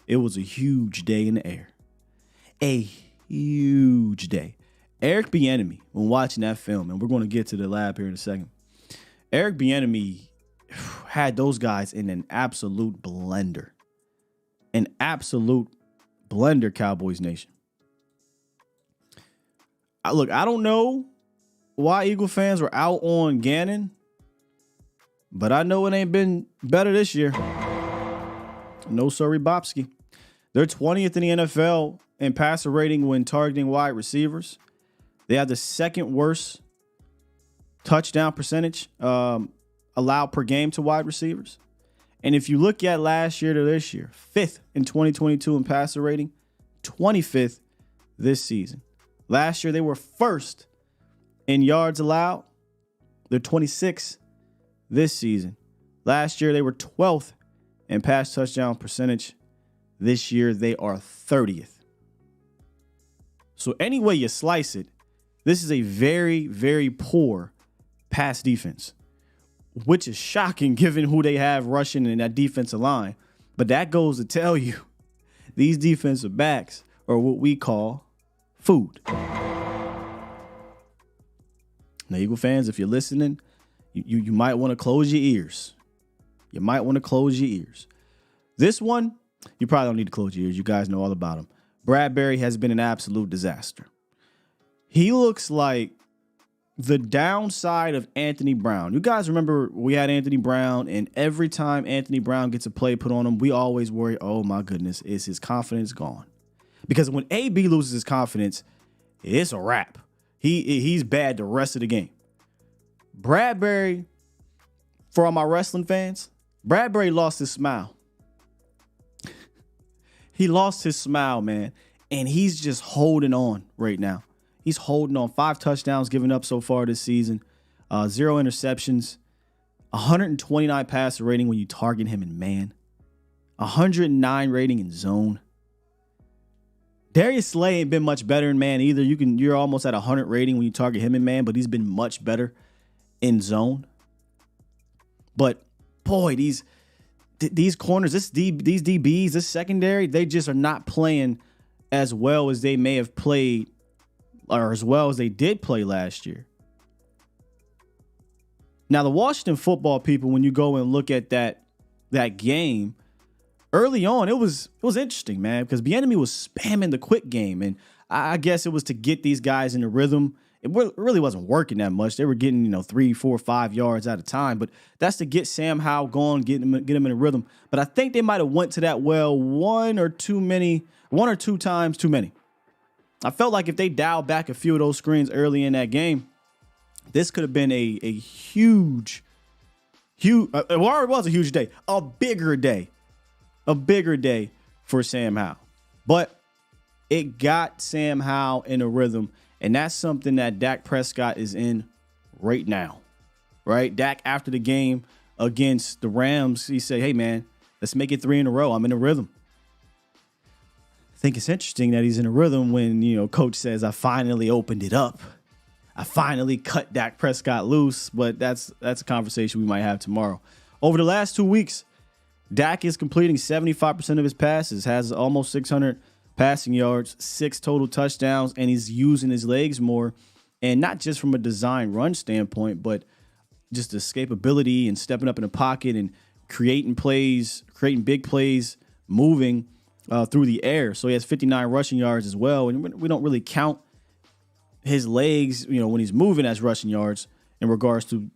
it was a huge day in the air. A huge day. Eric Bieniemy, when watching that film, and we're going to get to the lab here in a second, Eric Bieniemy had those guys in an absolute blender. An absolute blender, Cowboys Nation. Look, I don't know why Eagle fans were out on Gannon, but I know it ain't been better this year. No sorry, Bobski. They're 20th in the NFL in passer rating when targeting wide receivers. They have the second worst touchdown percentage allowed per game to wide receivers. And if you look at last year to this year, 5th in 2022 in passer rating, 25th this season. Last year, they were 1st in yards allowed. They're 26th this season. Last year, they were 12th in pass touchdown percentage. This year, they are 30th. So any way you slice it, this is a very, very poor pass defense, which is shocking given who they have rushing in that defensive line. But that goes to tell you these defensive backs are what we call food. Now, Eagle fans, if you're listening, you might want to close your ears. You might want to close your ears. This one, you probably don't need to close your ears. You guys know all about him. Bradbury has been an absolute disaster. He looks like the downside of Anthony Brown. You guys remember we had Anthony Brown, and every time Anthony Brown gets a play put on him, we always worry, oh my goodness, is his confidence gone? Because when AB loses his confidence, it's a wrap. He's bad the rest of the game. Bradbury, for all my wrestling fans, Bradbury lost his smile. He lost his smile, man, and he's just holding on right now. He's holding on. 5 touchdowns given up so far this season, 0 interceptions, 129 passer rating when you target him in man, 109 rating in zone. Darius Slay ain't been much better in man either. You're almost at 100 rating when you target him in man, but he's been much better in zone. But boy, these corners, these DBs, this secondary, they just are not playing as well as they may have played, or as well as they did play last year. Now, the Washington football people, when you go and look at that game, early on, it was interesting, man, because Bieniemy was spamming the quick game, and I guess it was to get these guys in a rhythm. It really wasn't working that much. They were getting 3, 4, 5 yards at a time, but that's to get Sam Howell going, get him in a rhythm. But I think they might have went to that well one or two times too many. I felt like if they dialed back a few of those screens early in that game, this could have been a huge, well, it was a huge day, a bigger day for Sam Howell. But it got Sam Howell in a rhythm, and that's something that Dak Prescott is in right now, right? Dak, after the game against the Rams, he said, hey, man, let's make it 3 in a row. I'm in a rhythm. I think it's interesting that he's in a rhythm when, coach says, I finally opened it up. I finally cut Dak Prescott loose, but that's a conversation we might have tomorrow. Over the last 2 weeks, Dak is completing 75% of his passes, has almost 600 passing yards, 6 total touchdowns, and he's using his legs more. And not just from a design run standpoint, but just escapability and stepping up in the pocket and creating big plays, moving through the air. So he has 59 rushing yards as well. And we don't really count his legs, when he's moving as rushing yards in regards to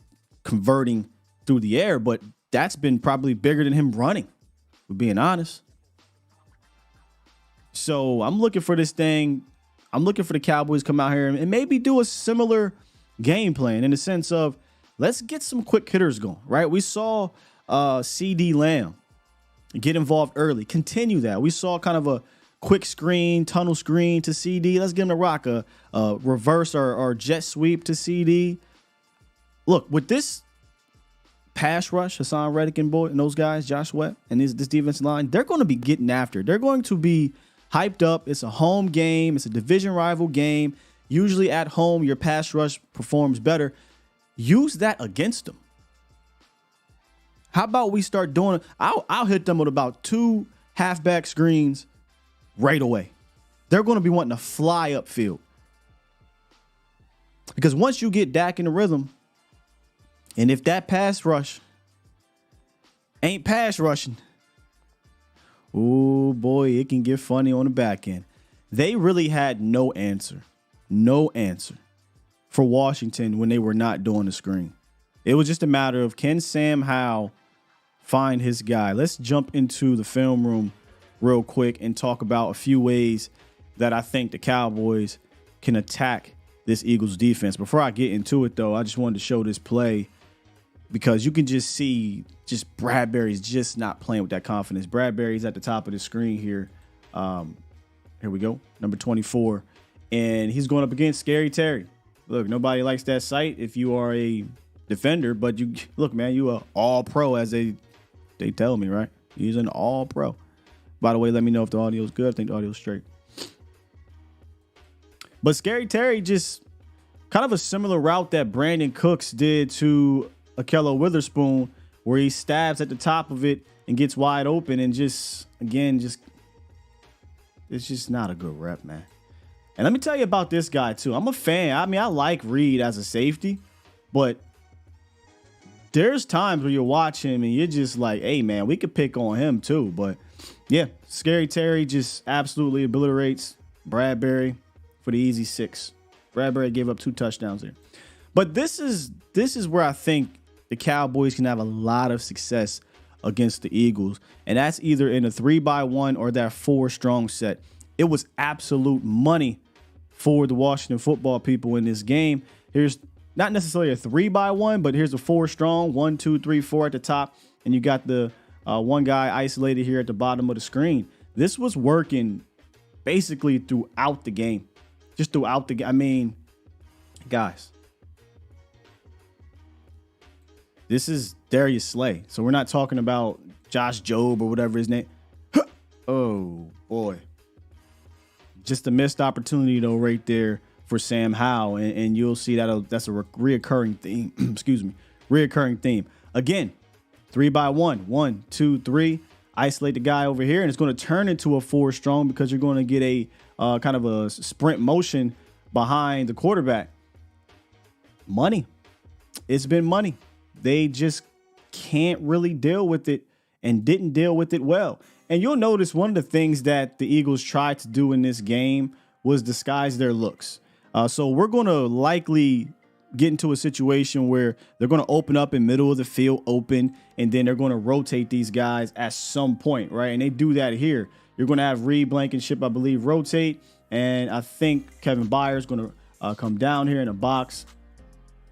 converting through the air. But that's been probably bigger than him running, we're being honest. So I'm looking for this thing. I'm looking for the Cowboys to come out here and maybe do a similar game plan in the sense of let's get some quick hitters going, right? We saw CD Lamb get involved early. Continue that. We saw kind of a quick screen, tunnel screen to CD. Let's give him a rock, a reverse or jet sweep to CD. Look, with this pass rush, Hassan Reddick and those guys, Josh Sweat and this defensive line, they're going to be getting after. They're going to be hyped up. It's a home game. It's a division rival game. Usually at home, your pass rush performs better. Use that against them. How about we start doing it? I'll hit them with about 2 halfback screens right away. They're going to be wanting to fly upfield. Because once you get Dak in the rhythm, and if that pass rush ain't pass rushing, oh boy, it can get funny on the back end. They really had no answer for Washington when they were not doing the screen. It was just a matter of, can Sam Howell find his guy? Let's jump into the film room real quick and talk about a few ways that I think the Cowboys can attack this Eagles defense. Before I get into it, though, I just wanted to show this play because you can just see Bradbury's just not playing with that confidence. Bradbury's at the top of the screen here. Here we go, number 24. And he's going up against Scary Terry. Look, nobody likes that sight if you are a defender, but you look, man, you are all pro as they tell me, right? He's an all pro. By the way, let me know if the audio is good. I think the audio is straight. But Scary Terry just kind of a similar route that Brandon Cooks did to Akello Witherspoon, where he stabs at the top of it and gets wide open and it's just not a good rep, man. And let me tell you about this guy, too. I'm a fan. I mean, I like Reed as a safety, but there's times where you watch him and you're just like, hey, man, we could pick on him, too. But, yeah, Scary Terry just absolutely obliterates Bradbury for the easy 6. Bradbury gave up 2 touchdowns there. But this is where I think the Cowboys can have a lot of success against the Eagles, and that's either in a 3-by-1 or that 4-strong set. It was absolute money for the Washington football people in this game. Here's not necessarily a 3-by-1, but here's a 4-strong, 1, 2, 3, 4 at the top, and you got the one guy isolated here at the bottom of the screen. This was working basically throughout the game, just throughout the game. I mean, guys, this is Darius Slay, so we're not talking about Josh Jobe or whatever his name. Oh boy. Just a missed opportunity, though, right there for Sam Howell. And you'll see that's a reoccurring theme. Excuse me. Reoccurring theme. Again, 3-by-1. 1, 2, 3. Isolate the guy over here. And it's going to turn into a 4-strong because you're going to get a kind of a sprint motion behind the quarterback. Money. It's been money. They just can't really deal with it and didn't deal with it well. And you'll notice one of the things that the Eagles tried to do in this game was disguise their looks. So we're going to likely get into a situation where they're going to open up in middle of the field open, and then they're going to rotate these guys at some point, right? And they do that here. You're going to have Reed, Blankenship, I believe, rotate. And I think Kevin Byers is going to come down here in a box.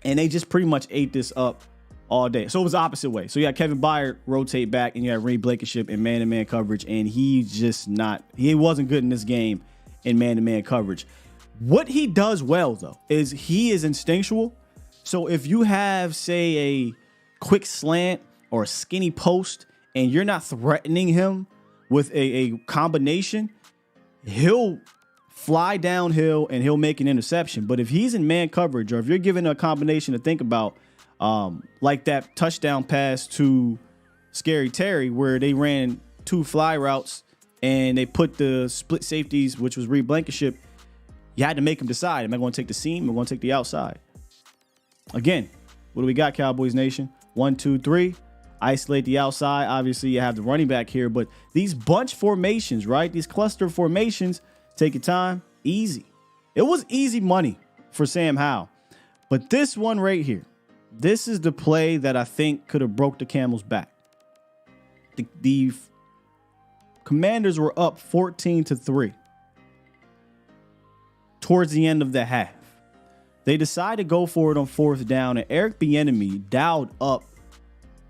And they just pretty much ate this up all day. So it was the opposite way. So you had Kevin Byard rotate back, and you had Reed Blankenship in man-to-man coverage, and he wasn't good in this game in man-to-man coverage. What he does well, though, is he is instinctual. So if you have, say, a quick slant or a skinny post, and you're not threatening him with a combination, he'll fly downhill and he'll make an interception. But if he's in man coverage, or if you're giving a combination to think about, like that touchdown pass to Scary Terry, where they ran 2 fly routes and they put the split safeties, which was Reed Blankenship. You had to make them decide, am I going to take the seam? Am I going to take the outside? Again, what do we got, Cowboys Nation? 1, 2, 3. isolate the outside. Obviously, you have the running back here, but these bunch formations, right? These cluster formations, take your time, easy. It was easy money for Sam Howell. But this one right here, this is the play that I think could have broke the camel's back. The Commanders were up 14-3 towards the end of the half. They decided to go for it on 4th down, and Eric Bieniemy dialed up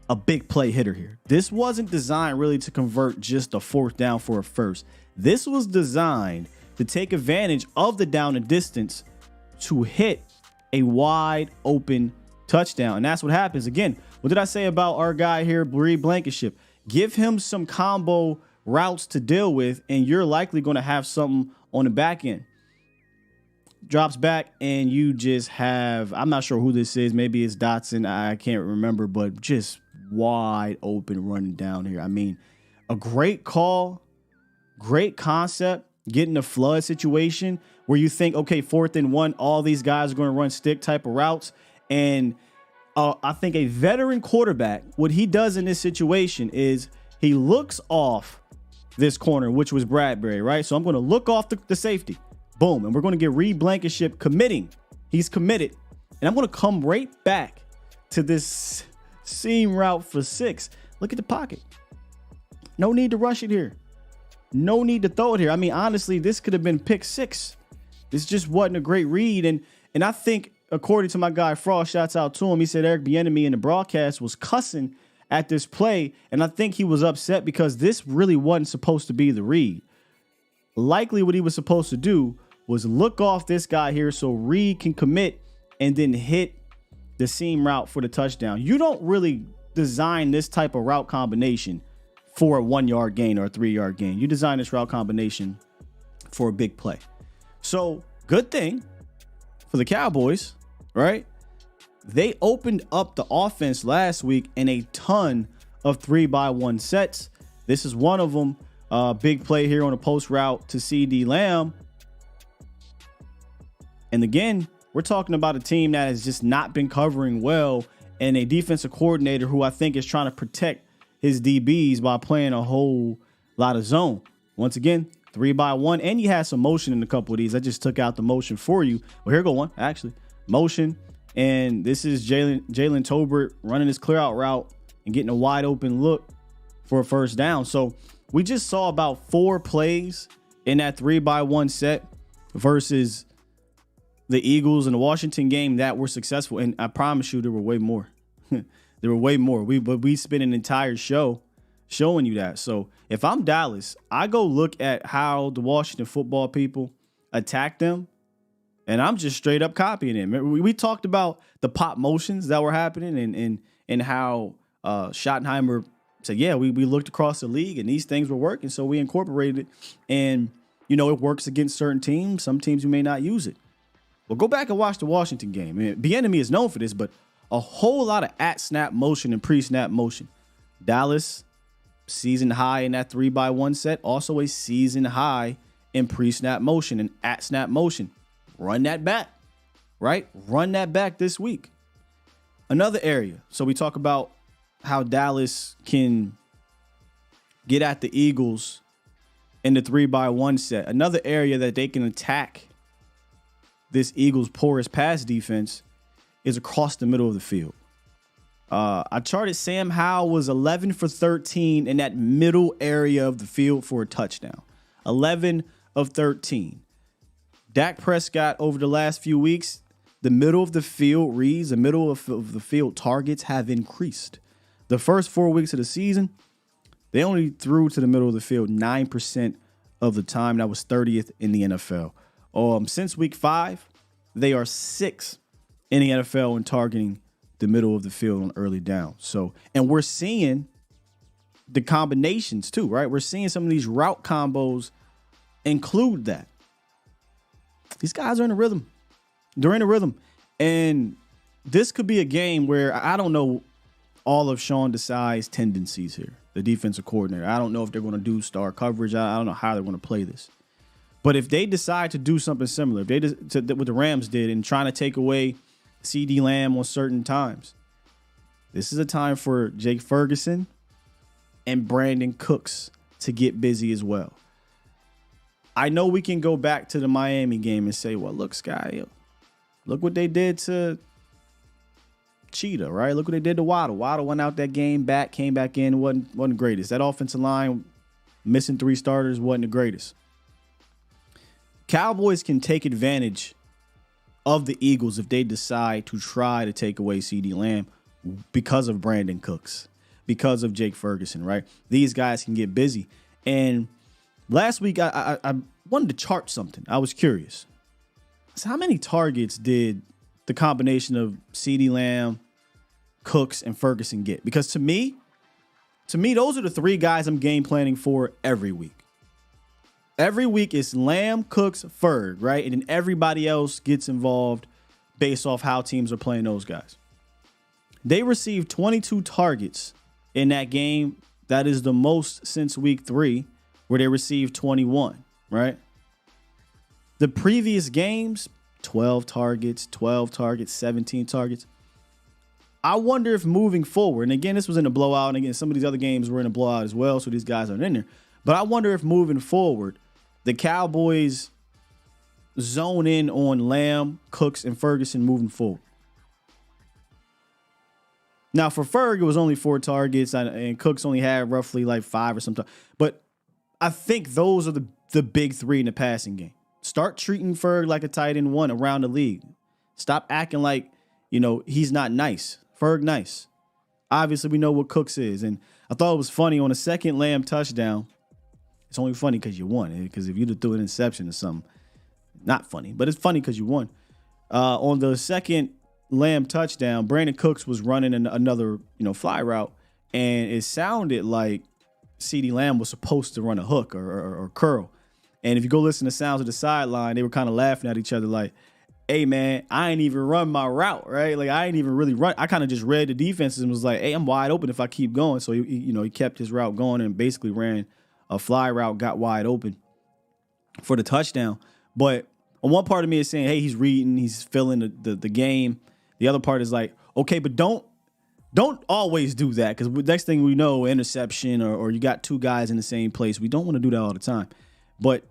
a big play hitter here. This wasn't designed really to convert just a 4th down for a first. This was designed to take advantage of the down and distance to hit a wide open touchdown. And that's what happens. Again, what did I say about our guy here, Reed Blankenship? Give him some combo routes to deal with, and you're likely going to have something on the back end. Drops back, and you just have, I'm not sure who this is. Maybe it's Dotson. I can't remember, but just wide open running down here. I mean, a great call, great concept, getting a flood situation where you think, okay, 4th and 1, all these guys are going to run stick type of routes. And I think a veteran quarterback, what he does in this situation is he looks off this corner, which was Bradbury, right? So I'm going to look off the safety. Boom. And we're going to get Reed Blankenship committing. He's committed. And I'm going to come right back to this seam route for 6. Look at the pocket. No need to rush it here. No need to throw it here. I mean, honestly, this could have been pick 6. This just wasn't a great read. And I think, according to my guy Frost, shouts out to him, he said Eric Bieniemy in the broadcast was cussing at this play. And I think he was upset because this really wasn't supposed to be the read. Likely what he was supposed to do was look off this guy here so Reed can commit and then hit the seam route for the touchdown. You don't really design this type of route combination for a 1-yard gain or a 3-yard gain. You design this route combination for a big play. So good thing for the Cowboys, right? They opened up the offense last week in a ton of 3-by-1 sets. This is one of them. Big play here on a post route to CD Lamb. And again, we're talking about a team that has just not been covering well, and a defensive coordinator who I think is trying to protect his DBs by playing a whole lot of zone. Once again, 3-by-1, and you had some motion in a couple of these. I just took out the motion for you. Well, here go one, actually. Motion, and this is Jalen Tolbert running his clear out route and getting a wide open look for a first down. So we just saw about 4 plays in that 3-by-1 set versus the Eagles and the Washington game that were successful. And I promise you, there were way more. There were way more. We spent an entire show showing you that. So if I'm Dallas, I go look at how the Washington football people attack them, and I'm just straight up copying it. We talked about the pop motions that were happening and how Schottenheimer said, yeah, we looked across the league and these things were working, so we incorporated it. And, you know, it works against certain teams. Some teams you may not use it. Well, go back and watch the Washington game. I mean, Bieniemy is known for this, but a whole lot of at-snap motion and pre-snap motion. Dallas, season high in that 3-by-1 set, also a season high in pre-snap motion and at-snap motion. Run that back, right? Run that back this week. Another area. So we talk about how Dallas can get at the Eagles in the 3-by-1 set. Another area that they can attack this Eagles' porous pass defense is across the middle of the field. I charted Sam Howell was 11 for 13 in that middle area of the field for a touchdown. 11 of 13. Dak Prescott over the last few weeks, the middle of the field reads, the middle of the field targets have increased. The first 4 weeks of the season, they only threw to the middle of the field 9% of the time. That was 30th in the NFL. Since week 5, they are 6th in the NFL in targeting the middle of the field on early down. So, and we're seeing the combinations too, right? We're seeing some of these route combos include that. These guys are in a rhythm. They're in a rhythm. And this could be a game where I don't know all of Sean Desai's tendencies here, the defensive coordinator. I don't know if they're going to do star coverage. I don't know how they're going to play this. But if they decide to do something similar, if they what the Rams did in trying to take away CD Lamb on certain times, This is a time for Jake Ferguson and Brandon Cooks to get busy as well. I know we can go back to the Miami game and say, well, look, Sky, look what they did to Cheetah, right? Look what they did to Waddle. Waddle went out that game, came back in, wasn't the greatest. That offensive line, missing 3 starters, wasn't the greatest. Cowboys can take advantage of the Eagles if they decide to try to take away CeeDee Lamb because of Brandon Cooks, because of Jake Ferguson, right? These guys can get busy. And last week, I wanted to chart something. I was curious. So how many targets did the combination of CeeDee Lamb, Cooks, and Ferguson get? Because to me, those are the 3 guys I'm game planning for every week. Every week it's Lamb, Cooks, Ferg, right? And then everybody else gets involved based off how teams are playing those guys. They received 22 targets in that game. That is the most since week 3, where they received 21, right? The previous games, 12 targets, 17 targets. I wonder if moving forward, and again, this was in a blowout, and again, some of these other games were in a blowout as well, so these guys aren't in there. But I wonder if moving forward, the Cowboys zone in on Lamb, Cooks, and Ferguson moving forward. Now, for Ferg, it was only 4 targets, and Cooks only had roughly like 5 or something. But I think those are the big 3 in the passing game. Start treating Ferg like a tight end 1 around the league. Stop acting like, he's not nice. Ferg nice. Obviously, we know what Cooks is. And I thought it was funny on a second Lamb touchdown. It's only funny because you won. Because if you'd have threw an interception or something, not funny. But it's funny because you won. On the second Lamb touchdown, Brandon Cooks was running another, fly route, and it sounded like CeeDee Lamb was supposed to run a hook or curl. And if you go listen to sounds of the sideline, they were kind of laughing at each other like, hey, man, I ain't even run my route, right? Like, I ain't even really run. I kind of just read the defenses and was like, hey, I'm wide open if I keep going. So, he kept his route going and basically ran a fly route, got wide open for the touchdown. But on one part of me is saying, hey, he's reading, he's feeling the game. The other part is like, okay, but don't always do that, because next thing we know, interception or you got 2 guys in the same place. We don't want to do that all the time. But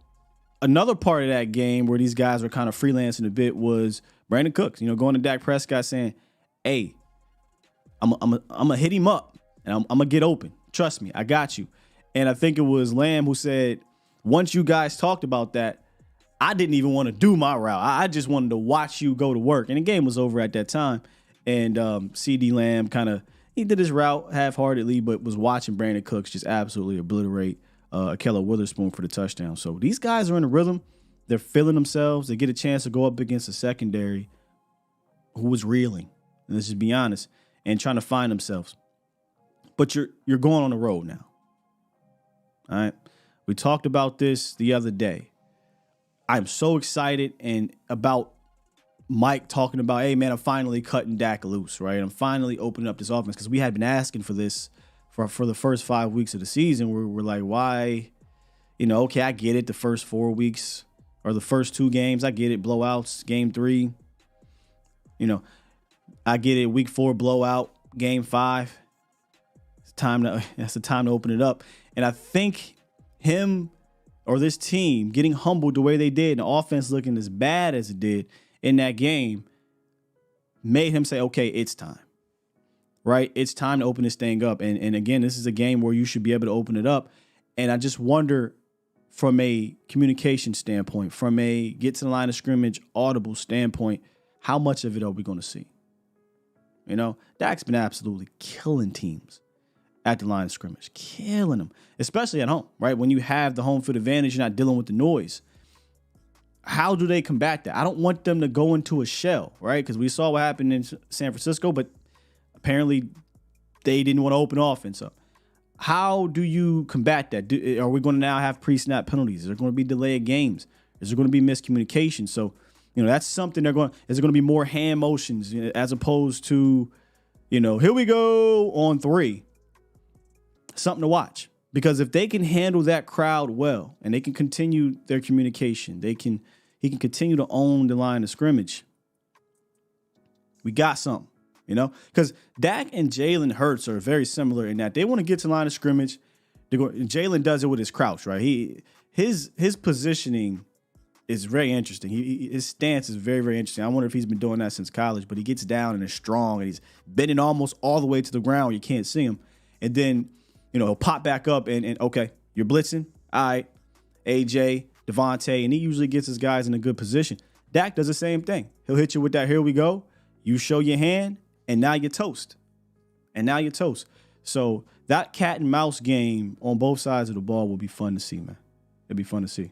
another part of that game where these guys were kind of freelancing a bit was Brandon Cooks, going to Dak Prescott saying, hey, I'm going to hit him up and I'm going to get open. Trust me, I got you. And I think it was Lamb who said, once you guys talked about that, I didn't even want to do my route. I just wanted to watch you go to work. And the game was over at that time. And CeeDee Lamb he did his route half-heartedly, but was watching Brandon Cooks just absolutely obliterate Ahkello Witherspoon for the touchdown. So these guys are in a rhythm. They're feeling themselves. They get a chance to go up against a secondary who was reeling, and let's just be honest, and trying to find themselves. But you're going on the road now. All right. We talked about this the other day. I'm so excited and about Mike talking about, hey, man, I'm finally cutting Dak loose, right? I'm finally opening up this offense, because we had been asking for this for the first 5 weeks of the season. We're like, why? Okay, I get it. The first 4 weeks or the first 2 games, I get it. Blowouts, game 3. I get it. Week 4 blowout, game 5. That's the time to open it up. And I think him or this team getting humbled the way they did, and the offense looking as bad as it did in that game, made him say, okay, it's time, right? It's time to open this thing up. And again, this is a game where you should be able to open it up. And I just wonder, from a communication standpoint, from a get to the line of scrimmage audible standpoint, how much of it are we going to see? Dak's been absolutely killing teams at the line of scrimmage, killing them, especially at home, right? When you have the home field advantage, you're not dealing with the noise. How do they combat that? I don't want them to go into a shell, right? Because we saw what happened in San Francisco, but apparently they didn't want to open offense up. How do you combat that? Are we going to now have pre-snap penalties? Is there going to be delayed games? Is there going to be miscommunication? So, that's something is there going to be more hand motions as opposed to, here we go on 3? Something to watch, because if they can handle that crowd well and they can continue their communication, he can continue to own the line of scrimmage. We got something. you know? Because Dak and Jalen Hurts are very similar in that they want to get to line of scrimmage. Jalen does it with his crouch, right? His positioning is very interesting. His stance is very, very interesting. I wonder if he's been doing that since college, but he gets down and is strong, and he's bending almost all the way to the ground where you can't see him. And then, he'll pop back up and okay, you're blitzing. All right, AJ, Devontae, and he usually gets his guys in a good position. Dak does the same thing. He'll hit you with that, here we go. You show your hand, and now you're toast. So that cat and mouse game on both sides of the ball will be fun to see, man. It'll be fun to see.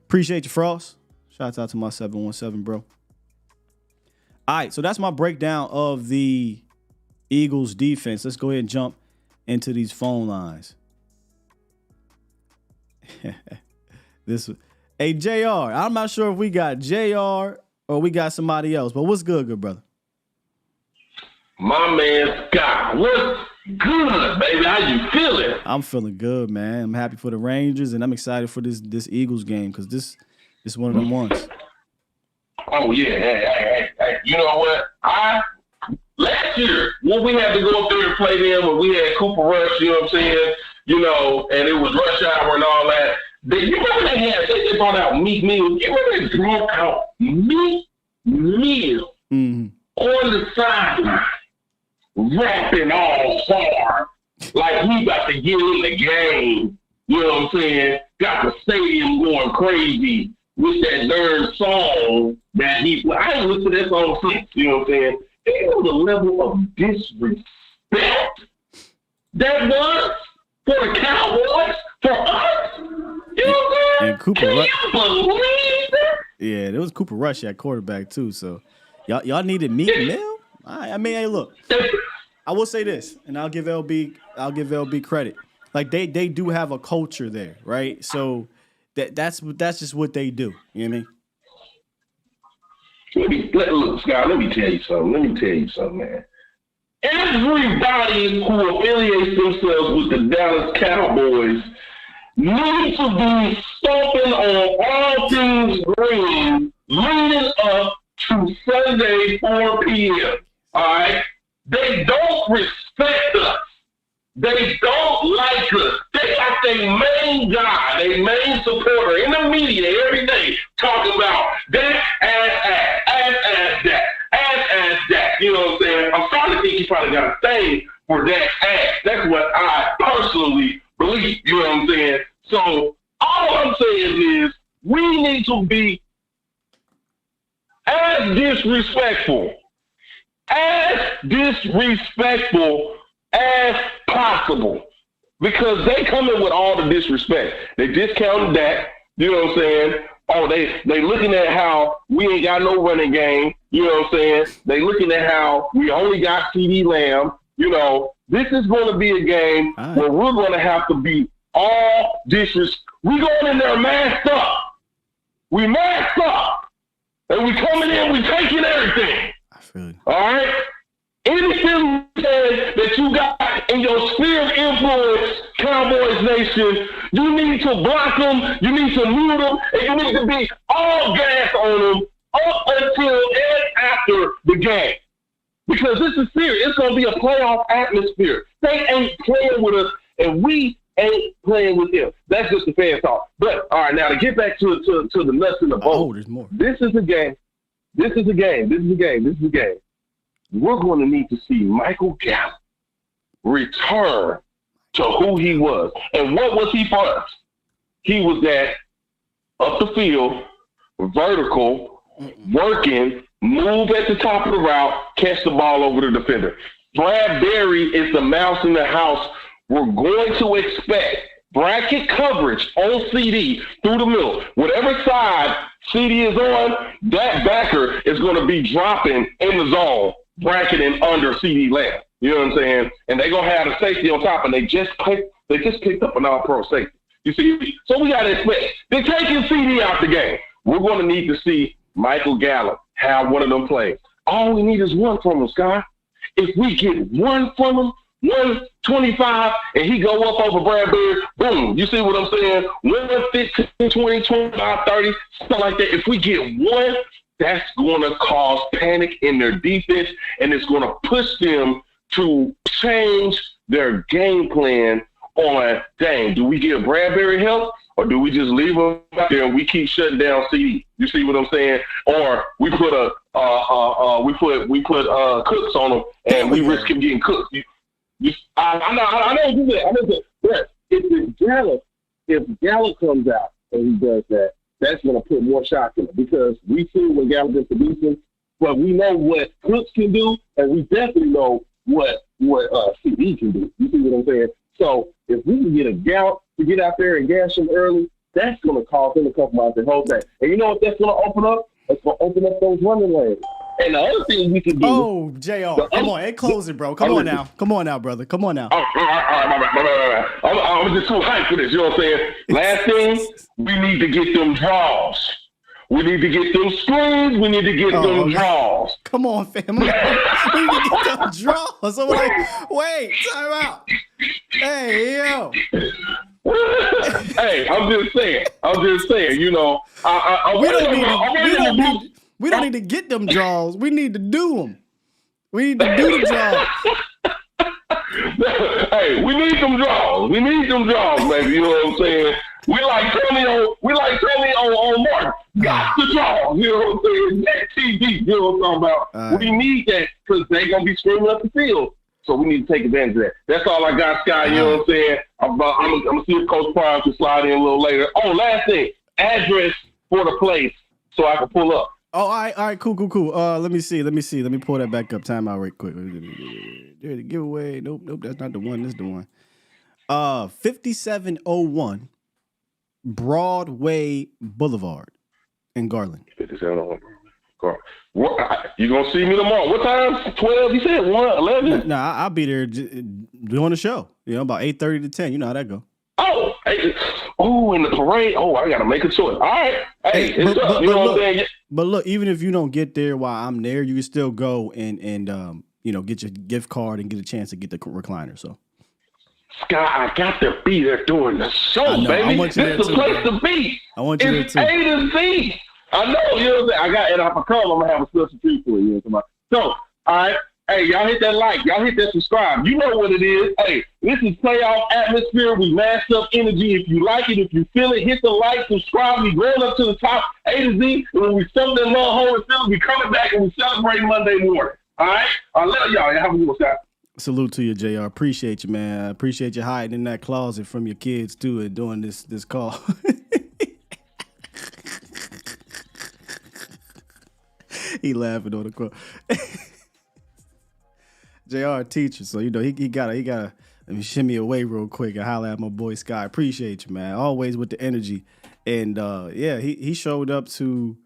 Appreciate you, Frost. Shouts out to my 717, bro. All right, so that's my breakdown of the Eagles defense. Let's go ahead and jump into these phone lines. Hey, JR, I'm not sure if we got JR or we got somebody else, but what's good, good brother? My man Scott, what's good, baby? How you feeling? I'm feeling good, man. I'm happy for the Rangers, and I'm excited for this Eagles game because this is one of them ones. Oh, yeah. Hey, you know what? Last year, when we had to go up there and play them, when we had Cooper Rush, you know what I'm saying? And it was rush hour and all that. You remember they brought out Meek Mill. You remember they brought out Meek Mill on the sideline, rapping all hard, like he about to get in the game. You know what I'm saying? Got the stadium going crazy with that darn song that I ain't listened to that song since, you know what I'm saying? You know the level of disrespect that was for the Cowboys, for us? You know what I'm saying? And Cooper Can you believe that? Yeah, there was Cooper Rush at quarterback too, so y'all needed Meek Mill? I mean, hey, look, I will say this, and I'll give LB credit. Like they do have a culture there, right? So that's just what they do. You know what I mean? Look, Scott, let me tell you something, man. Everybody who affiliates themselves with the Dallas Cowboys needs to be stomping on all things green leading up to Sunday, 4 p.m. All right? They don't respect us. They don't like us. They got their main guy, their main supporter in the media every day talking about that, ass, that. You know what I'm saying? I'm starting to think he probably got a thing for that ass. That's what I personally believe. You know what I'm saying? So all I'm saying is we need to be as disrespectful as possible, because they come in with all the disrespect. They discounted that, you know what I'm saying? Oh, they looking at how we ain't got no running game, you know what I'm saying? They looking at how we only got CD Lamb. You know, this is going to be a game where we're going to have to be all disrespect. We going in there masked up. We masked up. And we coming in, we taking everything. I feel you. All right? Anything that you got in your sphere of influence, Cowboys Nation, you need to block them, you need to mute them, and you need to be all gas on them up until and after the game. Because this is serious. It's going to be a playoff atmosphere. They ain't playing with us, and we ain't playing with them. That's just the fan talk. But, all right, now to get back to the nuts and the bolts. Oh, there's more. This is a game. We're going to need to see Michael Gallup return to who he was. And what was he for us? He was that up the field, vertical, working, move at the top of the route, catch the ball over the defender. Brad Berry is the mouse in the house. We're going to expect bracket coverage on CD through the middle. Whatever side CD is on, that backer is going to be dropping in the zone, bracketing under CD Lamb. You know what I'm saying? And they're going to have a safety on top, and they just picked up an all-pro safety. You see? So we got to expect. They're taking CD out the game. We're going to need to see Michael Gallup have one of them plays. All we need is one from him, Scott. If we get one from him, 125, and he go up over Brad Berry, boom. You see what I'm saying? 115, 20, 25, 30, something like that. If we get one that's going to cause panic in their defense, and it's going to push them to change their game plan on, dang, do we give Bradbury help, or do we just leave him out there and we keep shutting down CD? You see what I'm saying? Or we put Cooks on him and we risk him getting cooked. I know do that. But if Gallup comes out and he does that, that's going to put more shock in him, because we see when Gallup is producing, but we know what Cooks can do, and we definitely know what CD can do. You see what I'm saying? So if we can get a Gallup to get out there and gas him early, that's going to cause him to compromise the whole thing. And you know what that's going to open up? It's going to open up those running lanes. And the other thing we can do. Oh, JR, come on, close it, bro. Come on now, brother. Come on now. All right. I'm just too hyped for this. You know what I'm saying? Last thing, we need to get them draws. We need to get them screens. We need to get them draws. Come on, family. We need to get them draws. So we're like, wait, time out. Hey, yo. Hey, I'm just saying. You know, we don't need to get them draws. We need to do them. We need to do the draws. Hey, we need them draws. We need them draws, baby. You know what I'm saying? We like Tony on Mark. Got the draws. You know what I'm saying? That TV. You know what I'm talking about? We need that, because they're gonna be screaming up the field. So we need to take advantage of that. That's all I got, Sky. You know what I'm saying? I'm gonna see if Coach Prime can slide in a little later. Oh, last thing, address for the place so I can pull up. Oh, all right, cool. Let me see. Let me pull that back up. Time out right quick. The giveaway. Nope, that's not the one. This is the one. 5701 Broadway Boulevard in Garland. 5701. You gonna see me tomorrow? What time? 12? You said 1, 11? Nah, I'll be there doing the show. You know, about 8:30 to 10. You know how that go. Oh, in the parade. Oh, I gotta make a choice. All right. Hey, it's up. You know what I'm saying? But look, even if you don't get there while I'm there, you can still go and get your gift card and get a chance to get the recliner. So, Scott, I got to be there during the show, baby. This is the place to be. I want you it's there too. A to Z. I know. You know what I'm saying? And if I come, I'm gonna have a special treat for you. So, all right. Hey, y'all hit that like. Y'all hit that subscribe. You know what it is. Hey, this is playoff atmosphere. We masked up energy. If you like it, if you feel it, hit the like, subscribe. We going up to the top, A to Z. And when we stump that long hole and fill, we coming back and we celebrate Monday morning. All right? I love y'all. Y'all have a good one, Scott. Salute to you, JR. Appreciate you, man. I appreciate you hiding in that closet from your kids, too, and doing this call. He laughing on the quote. JR teacher, so you know he gotta let me shimmy away real quick and holler at my boy Sky. Appreciate you, man. Always with the energy. And he showed up to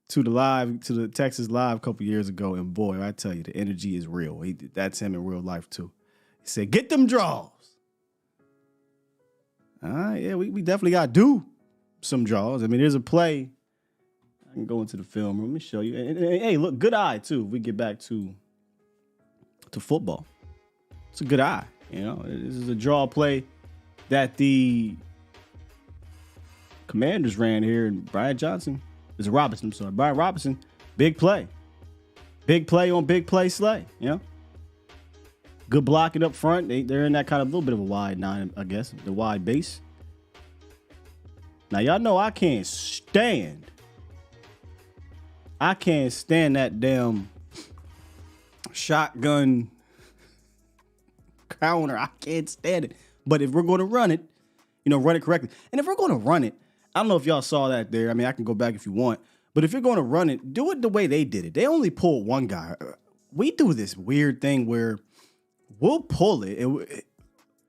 the Texas Live a couple years ago, and boy, I tell you, the energy is real. That's him in real life too. He said, "Get them draws." All right, yeah, we definitely gotta do some draws. I mean, there's a play. I can go into the film room. Let me show you. And hey, look, good eye too. If we get back to football, it's a good eye. You know, this is a draw play that the Commanders ran here, and Brian Robinson, big play on big play slay. You know, good blocking up front. They're in that kind of little bit of a wide nine, I guess, the wide base. Now y'all know I can't stand that damn shotgun counter. I can't stand it. But if we're going to run it, run it correctly. And if we're going to run it, I don't know if y'all saw that there. I mean, I can go back if you want. But if you're going to run it, do it the way they did it. They only pulled one guy. We do this weird thing where we'll pull it. And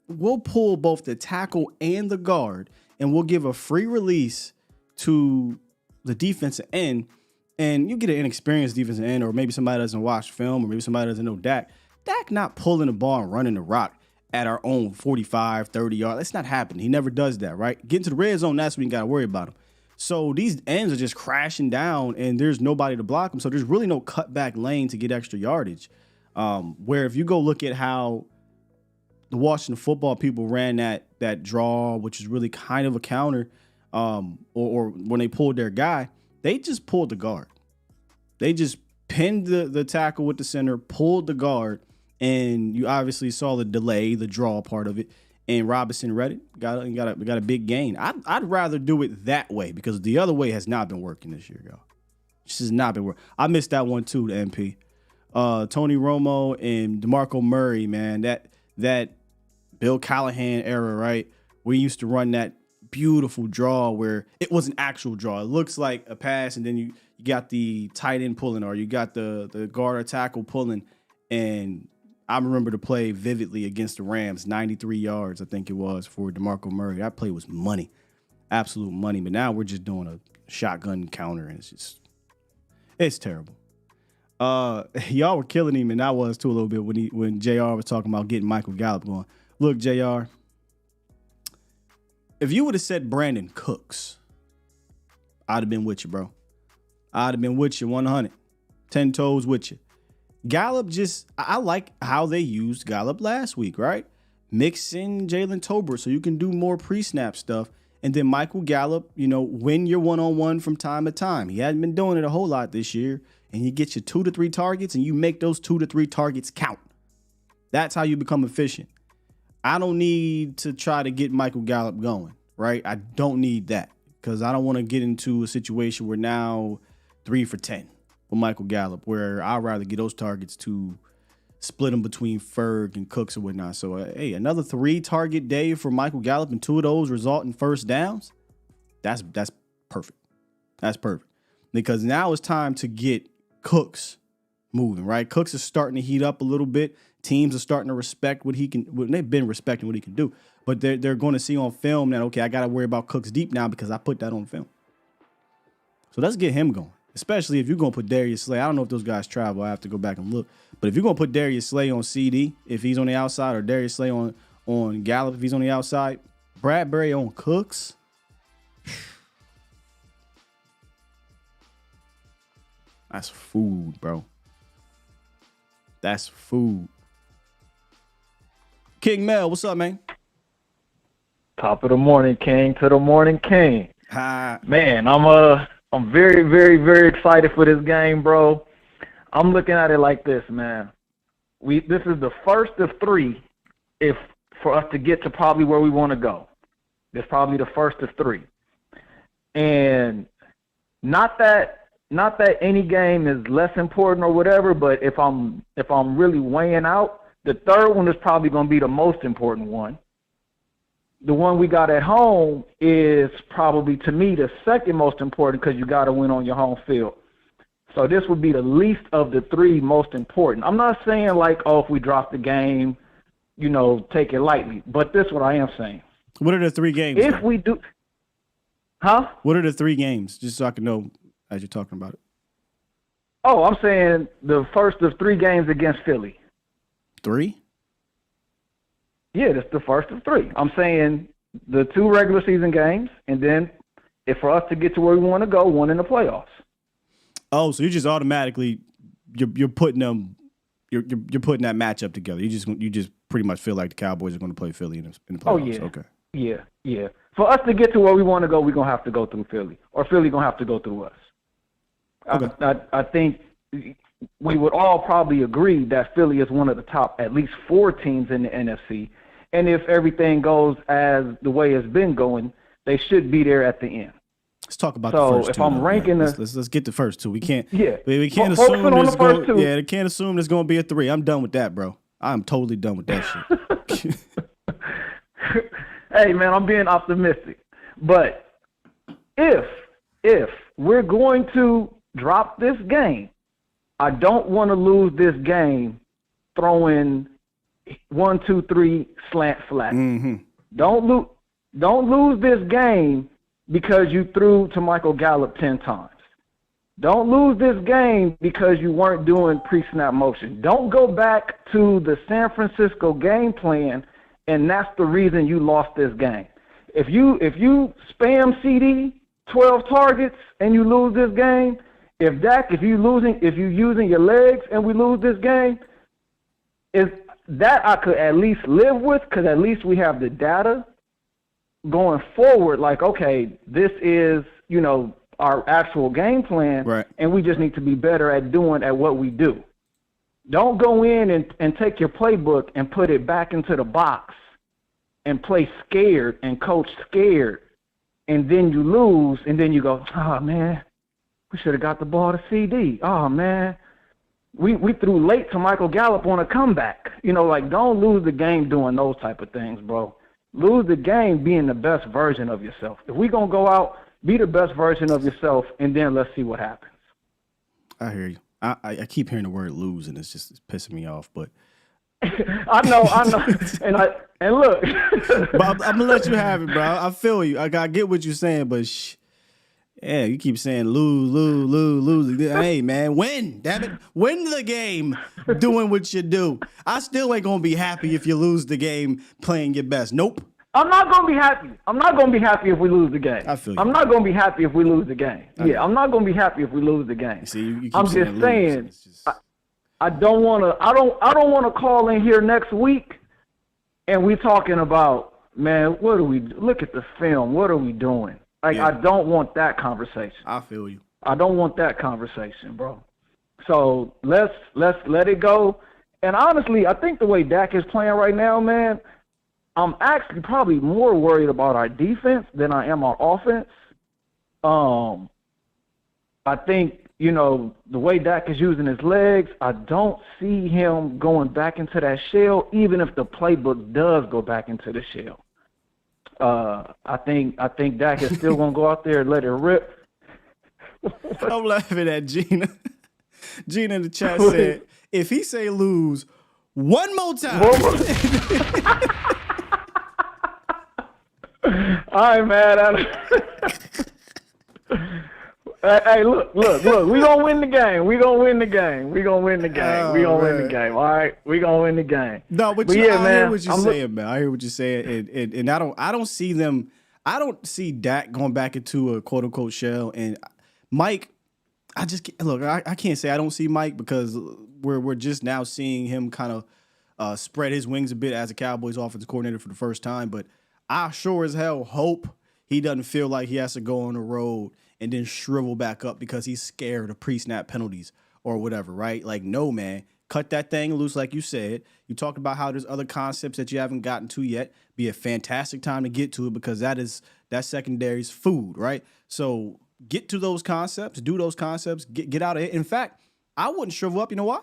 we'll pull both the tackle and the guard. And we'll give a free release to the defensive end. And you get an inexperienced defensive end, or maybe somebody doesn't watch film, or maybe somebody doesn't know Dak. Dak not pulling the ball and running the rock at our own 45, 30 yards. That's not happening. He never does that, right? Getting to the red zone, that's when you got to worry about him. So these ends are just crashing down, and there's nobody to block them. So there's really no cutback lane to get extra yardage. Where if you go look at how the Washington football people ran that draw, which is really kind of a counter, or when they pulled their guy, they just pulled the guard. They just pinned the tackle with the center, pulled the guard, and you obviously saw the delay, the draw part of it. And Robinson read it, got a big gain. I'd rather do it that way because the other way has not been working this year, y'all. This has not been working. I missed that one too, the MP. Tony Romo and DeMarco Murray, man, that Bill Callahan era, right? We used to run that beautiful draw where it was an actual draw. It looks like a pass, and then you got the tight end pulling, or you got the guard or tackle pulling, and I remember the play vividly against the Rams, 93 yards, I think it was, for DeMarco Murray. That play was money, absolute money. But now we're just doing a shotgun counter, and it's terrible. Y'all were killing him, and I was too a little bit when JR was talking about getting Michael Gallup going. Look, JR, if you would have said Brandon Cooks, I'd have been with you, bro. I'd have been with you 100. 10 toes with you. Gallup I like how they used Gallup last week, right? Mix in Jalen Tolbert so you can do more pre-snap stuff. And then Michael Gallup, win your one-on-one from time to time. He hadn't been doing it a whole lot this year. And you get your 2 to 3 targets and you make those 2 to 3 targets count. That's how you become efficient. I don't need to try to get Michael Gallup going, right? I don't need that because I don't want to get into a situation where now 3 for 10. With Michael Gallup, where I'd rather get those targets to split them between Ferg and Cooks and whatnot. So, hey, another 3-target day for Michael Gallup, and 2 of those result in first downs. That's perfect. That's perfect. Because now it's time to get Cooks moving, right? Cooks is starting to heat up a little bit. Teams are starting to respect what he can. Well, they've been respecting what he can do, but they're going to see on film that, okay, I got to worry about Cooks deep now because I put that on film. So let's get him going. Especially if you're going to put Darius Slay. I don't know if those guys travel. I have to go back and look. But if you're going to put Darius Slay on CD, if he's on the outside, or Darius Slay on Gallup, if he's on the outside, Bradbury on Cooks. That's food, bro. That's food. King Mel, what's up, man? Top of the morning, King, to the morning, King. Hi. Man, I'm very, very, very excited for this game, bro. I'm looking at it like this, man. This is the first of 3 for us to get to probably where we want to go. It's probably the first of 3. And not that any game is less important or whatever, but if I'm really weighing out, the third one is probably going to be the most important one. The one we got at home is probably, to me, the second most important because you got to win on your home field. So this would be the least of the 3 most important. I'm not saying like, if we drop the game, take it lightly. But this is what I am saying. What are the 3 games? If we do, huh? What are the 3 games? Just so I can know as you're talking about it. Oh, I'm saying the first of 3 games against Philly. 3? Yeah, that's the first of 3. I'm saying the 2 regular season games, and then if for us to get to where we want to go, 1 in the playoffs. Oh, so you just automatically you're putting them you're putting that matchup together. You just pretty much feel like the Cowboys are going to play Philly in the playoffs. Oh yeah. Okay. Yeah. For us to get to where we want to go, we're gonna have to go through Philly, or Philly gonna have to go through us. Okay. I think we would all probably agree that Philly is one of the top at least 4 teams in the NFC. And if everything goes as the way it's been going, they should be there at the end. Let's talk about the first 2. So if I'm ranking let's get the first 2. We can't. Yeah. We can't assume there's going. Yeah, they can't assume there's going to be a 3. I'm done with that, bro. I'm totally done with that shit. Hey man, I'm being optimistic. But if we're going to drop this game, I don't want to lose this game throwing 1, 2, 3 slant flat. Mm-hmm. Don't lose this game because you threw to Michael Gallup 10 times. Don't lose this game because you weren't doing pre-snap motion. Don't go back to the San Francisco game plan, and that's the reason you lost this game. If you spam CD 12 targets and you lose this game, if you're using your legs and we lose this game, that I could at least live with, because at least we have the data going forward. Like, okay, this is, our actual game plan, right. And we just need to be better at what we do. Don't go in and take your playbook and put it back into the box and play scared and coach scared, and then you lose, and then you go, oh, man, we should have got the ball to CD. Oh, man, we threw late to Michael Gallup on a comeback. Like, don't lose the game doing those type of things, bro. Lose the game being the best version of yourself. If we're going to go out, be the best version of yourself, and then let's see what happens. I hear you. I keep hearing the word lose, and it's pissing me off. But I know, and look. But I'm gonna let you have it, bro. I feel you. I get what you're saying, but yeah, you keep saying lose. Hey, man, win. Damn it, win the game. Doing what you do. I still ain't gonna be happy if you lose the game playing your best. Nope. I'm not gonna be happy. I'm not gonna be happy if we lose the game. I feel you. I'm not gonna be happy if we lose the game. Yeah, I'm not gonna be happy if we lose the game. See, you keep I'm just saying. Just... I don't wanna. I don't wanna call in here next week, and we talking about, man, what do we look at the film? What are we doing? Like, yeah. I don't want that conversation. I feel you. I don't want that conversation, bro. So let's let it go. And honestly, I think the way Dak is playing right now, man, I'm actually probably more worried about our defense than I am our offense. I think, the way Dak is using his legs, I don't see him going back into that shell, even if the playbook does go back into the shell. I think Dak is still going to go out there and let it rip. I'm laughing at Gina. Gina in the chat said, if he say lose one more time. All right, man. Hey, look. We gonna win the game. We gonna win the game. All right, we gonna win the game. No, but yeah, I hear what you're saying, man. I hear what you're saying, and I don't see them. I don't see Dak going back into a quote unquote shell. And Mike, I can't say I don't see Mike because we're just now seeing him kind of spread his wings a bit as a Cowboys offensive coordinator for the first time, but I sure as hell hope he doesn't feel like he has to go on the road and then shrivel back up because he's scared of pre-snap penalties or whatever, right? Like, no, man. Cut that thing loose like you said. You talked about how there's other concepts that you haven't gotten to yet. Be a fantastic time to get to it because that secondary's food, right? So get to those concepts, do those concepts, get out of it. In fact, I wouldn't shrivel up. You know why?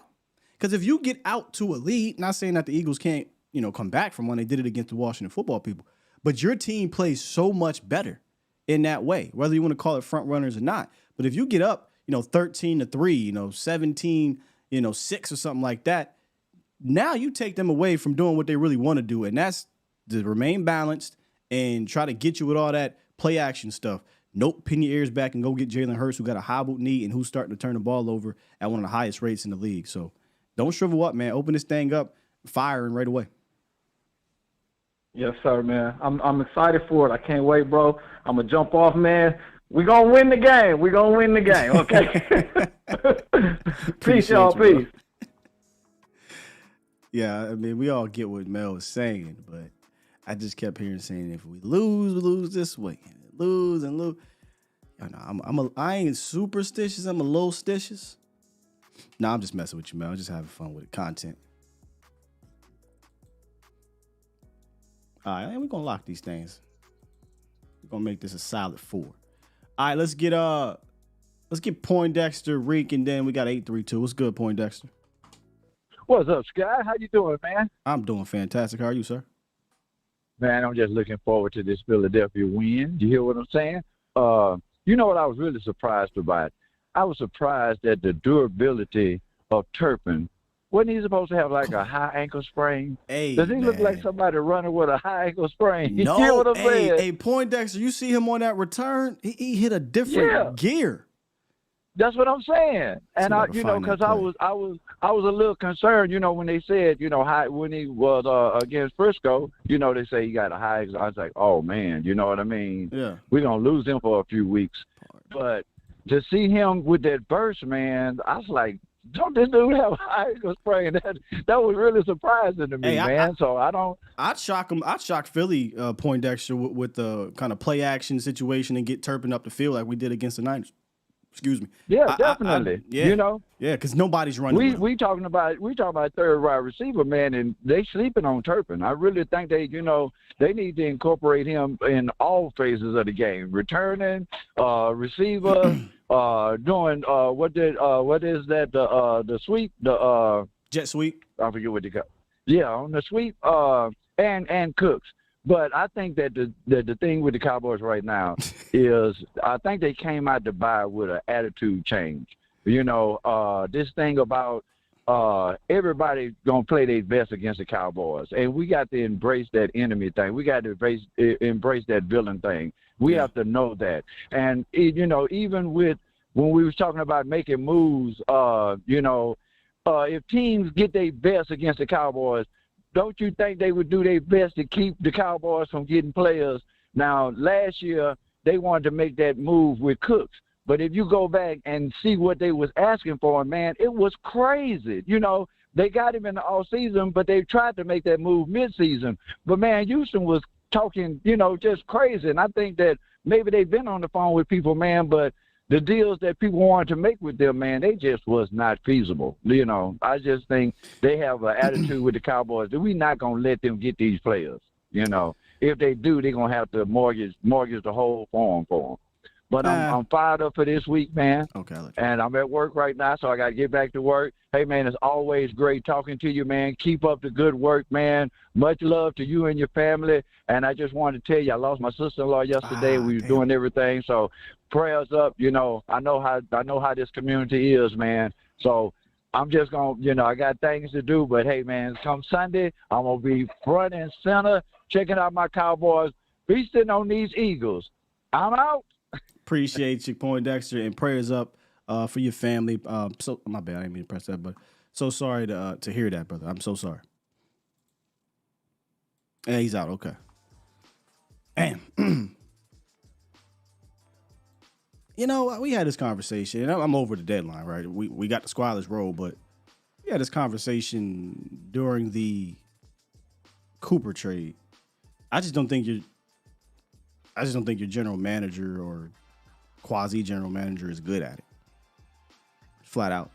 Because if you get out to a lead, not saying that the Eagles can't, come back from when they did it against the Washington football people, but your team plays so much better in that way, whether you want to call it front runners or not. But if you get up, 13-3, 17-6 or something like that, now you take them away from doing what they really want to do, and that's to remain balanced and try to get you with all that play action stuff. Nope, pin your ears back and go get Jalen Hurts, who got a hobbled knee and who's starting to turn the ball over at one of the highest rates in the league. So don't shrivel up, man. Open this thing up, firing right away. Yes, sir, man. I'm excited for it. I can't wait, bro. I'm going to jump off, man. We're going to win the game. Okay? Peace, y'all. Peace. Yeah, I mean, we all get what Mel was saying, but I just kept hearing saying if we lose this way. Lose. I ain't superstitious. I'm a little stitious. Nah, I'm just messing with you, Mel. I'm just having fun with the content. All right, we're gonna lock these things. We're gonna make this a solid 4. All right, let's get Poindexter, Reek, and then we got 832. What's good, Poindexter? What's up, Sky? How you doing, man? I'm doing fantastic. How are you, sir? Man, I'm just looking forward to this Philadelphia win. You hear what I'm saying? You know what I was really surprised about? I was surprised at the durability of Turpin. Wasn't he supposed to have like a high ankle sprain? Hey, does he look like somebody running with a high ankle sprain? No, you hear what I'm saying? Hey, Poindexter, you see him on that return? He hit a different gear. That's what I'm saying. And because I was a little concerned, when they said, when he was against Frisco, they say he got a high. I was like, oh man, you know what I mean? Yeah. We're gonna lose him for a few weeks. But to see him with that burst, man, I was like, don't this dude have a high ankle sprain? That was really surprising to me, man. So I don't. I'd shock him. I'd shock Philly, Poindexter, with the kind of play action situation and get Turpin up the field like we did against the Niners. Excuse me. Yeah, definitely. Yeah, you know. Yeah, because nobody's running. We talking about third wide receiver, man, and they sleeping on Turpin. I really think they need to incorporate him in all phases of the game, returning, receiver, doing what is that the sweep, the jet sweep. I forget what they call. Yeah, on the sweep, and Cooks. But I think that the thing with the Cowboys right now is I think they came out to bye with an attitude change. You know, this thing about everybody gonna play their best against the Cowboys, and we got to embrace that enemy thing. We got to embrace that villain thing. We have to know that. And you know, even with when we was talking about making moves, if teams get their best against the Cowboys, don't you think they would do their best to keep the Cowboys from getting players? Now, last year, they wanted to make that move with Cooks. But if you go back and see what they was asking for, man, it was crazy. You know, they got him in the offseason, but they tried to make that move midseason. But, man, Houston was talking, just crazy. And I think that maybe they've been on the phone with people, man, but the deals that people wanted to make with them, man, they just was not feasible. I just think they have an attitude with the Cowboys that we're not going to let them get these players. If they do, they're going to have to mortgage the whole farm for them. But I'm fired up for this week, man. Okay. And I'm at work right now, so I got to get back to work. Hey, man, it's always great talking to you, man. Keep up the good work, man. Much love to you and your family. And I just wanted to tell you, I lost my sister-in-law yesterday. We was doing everything, so prayers up. I know how this community is, man. So I'm just going to, I got things to do. But, hey, man, come Sunday, I'm going to be front and center checking out my Cowboys, feasting on these Eagles. I'm out. Appreciate you, Poindexter, and prayers up for your family. So my bad, I didn't mean to press that, but so sorry to hear that, brother. I'm so sorry. Yeah, he's out. Okay. Damn. We had this conversation, and I'm over the deadline, right? We got the squadless roll, but we had this conversation during the Cooper trade. I just don't think your general manager or quasi general manager is good at it. Flat out.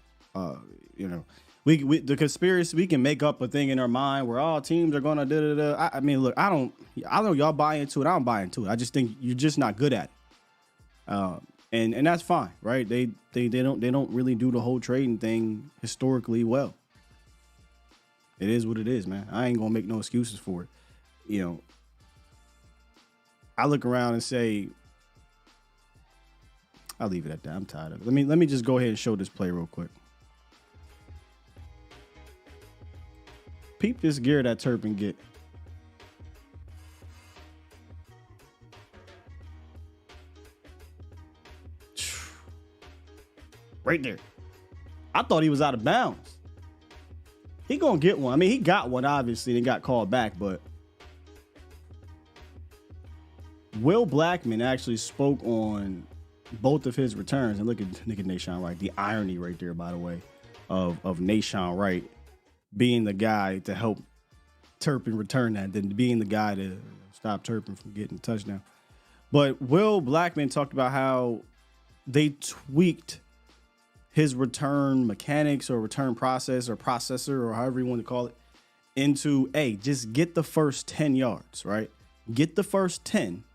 The conspiracy, we can make up a thing in our mind where all teams are gonna da. I mean, look, I know y'all buy into it. I don't buy into it. I just think you're just not good at it. And that's fine, right? They don't really do the whole trading thing historically well. It is what it is, man. I ain't gonna make no excuses for it. I look around and say, I'll leave it at that. I'm tired of it. Let me just go ahead and show this play real quick. Peep this gear that Turpin get. Right there. I thought he was out of bounds. He gonna get one. I mean, he got one, obviously, and got called back, but Will Blackman actually spoke on both of his returns. And look at Nahshon Wright. The irony right there, by the way, of Nahshon Wright being the guy to help Turpin return that, than being the guy to stop Turpin from getting a touchdown. But Will Blackman talked about how they tweaked his return mechanics or return process or processor or however you want to call it into, just get the first 10 yards, right? Get the first 10.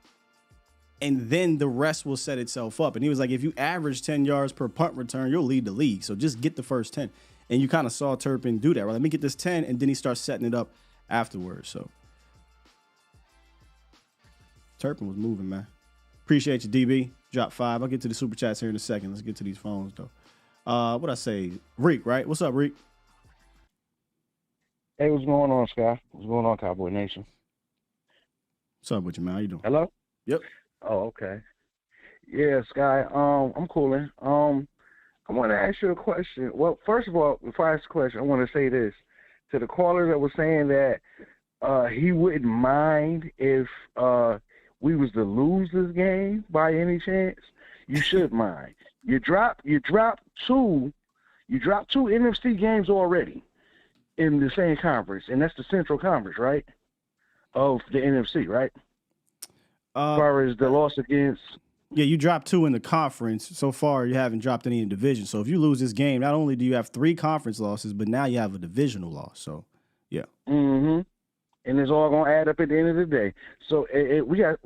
And then the rest will set itself up. And he was like, if you average 10 yards per punt return, you'll lead the league. So just get the first 10. And you kind of saw Turpin do that, right? Let me get this 10, and then he starts setting it up afterwards. So Turpin was moving, man. Appreciate you, DB. Drop 5. I'll get to the super chats here in a second. Let's get to these phones, though. What I say? Reek, right? What's up, Reek? Hey, what's going on, Sky? What's going on, Cowboy Nation? What's up with you, man? How you doing? Hello? Yep. Oh, okay. Yeah, Sky, I'm cooling. I want to ask you a question. Well, first of all, before I ask the question, I want to say this. To the caller that was saying that he wouldn't mind if we was to lose this game by any chance, you should mind. You drop 2, You dropped 2 NFC games already in the same conference, and that's the Central Conference, right? Of the NFC, right? As far as the loss against. Yeah, you dropped 2 in the conference. So far, you haven't dropped any in division. So if you lose this game, not only do you have 3 conference losses, but now you have a divisional loss. So, yeah. Mm-hmm. And it's all gonna add up at the end of the day. So we got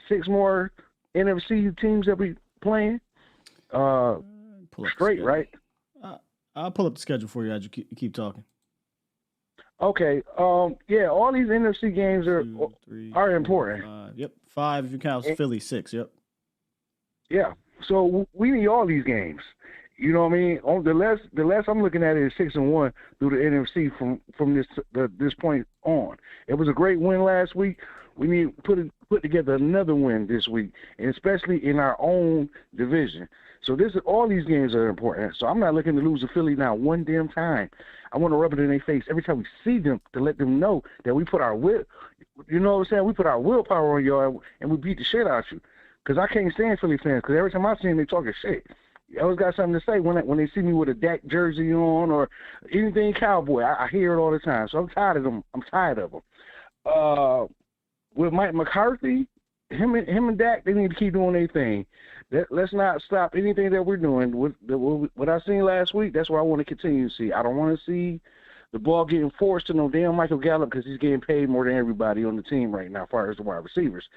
6 more NFC teams that we playing. Straight, right? I'll pull up the schedule for you as you keep talking. Okay. Yeah, all these NFC games are 2, 3, are important. 5. Yep, 5 if you count Philly. 6. Yep. Yeah. So we need all these games. You know what I mean? On the last I'm looking at it is 6-1 through the NFC from this point on. It was a great win last week. We need to put together another win this week, and especially in our own division. So all these games are important. So I'm not looking to lose to Philly now one damn time. I want to rub it in their face every time we see them to let them know that we put our you know what I'm saying? We put our willpower on y'all and we beat the shit out you. Because I can't stand Philly fans. Because every time I see them, they talking shit. I always got something to say when they see me with a Dak jersey on or anything Cowboy. I hear it all the time. So I'm tired of them. With Mike McCarthy, him and Dak, they need to keep doing their thing. Let's not stop anything that we're doing. What I seen last week, that's what I want to continue to see. I don't want to see the ball getting forced to no damn Michael Gallup because he's getting paid more than everybody on the team right now as far as the wide receivers.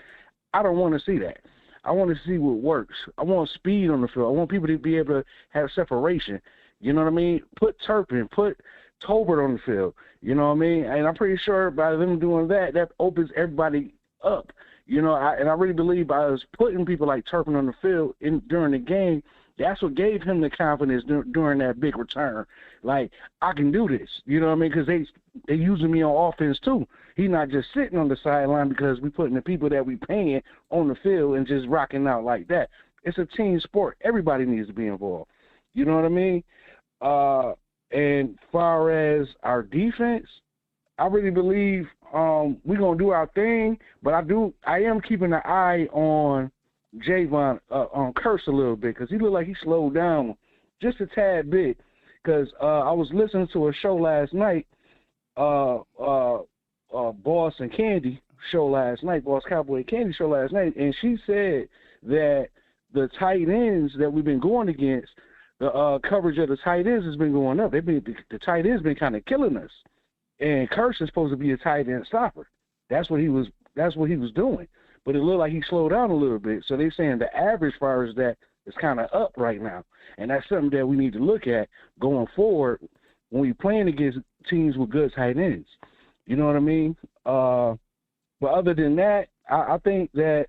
I don't want to see that. I want to see what works. I want speed on the field. I want people to be able to have separation. You know what I mean? Put Turpin, put Tolbert on the field. You know what I mean? And I'm pretty sure by them doing that opens everybody up. You know, I really believe by us putting people like Turpin on the field during the game, that's what gave him the confidence during that big return. Like, I can do this. You know what I mean? Because they using me on offense too. He's not just sitting on the sideline because we putting the people that we paying on the field and just rocking out like that. It's a team sport. Everybody needs to be involved. You know what I mean? And far as our defense, I really believe we're gonna do our thing, but I am keeping an eye on Javon on Curse a little bit because he looked like he slowed down just a tad bit. Because I was listening to a show last night, Boss and Candy show last night, Boss Cowboy Candy show last night, and she said that the tight ends that we've been going against, the coverage of the tight ends has been going up. The tight ends been kind of killing us, and Curse is supposed to be a tight end stopper. That's what he was doing. But it looked like he slowed down a little bit. So they're saying the average far as that is kind of up right now, and that's something that we need to look at going forward when we're playing against teams with good tight ends. You know what I mean? But other than that, I think that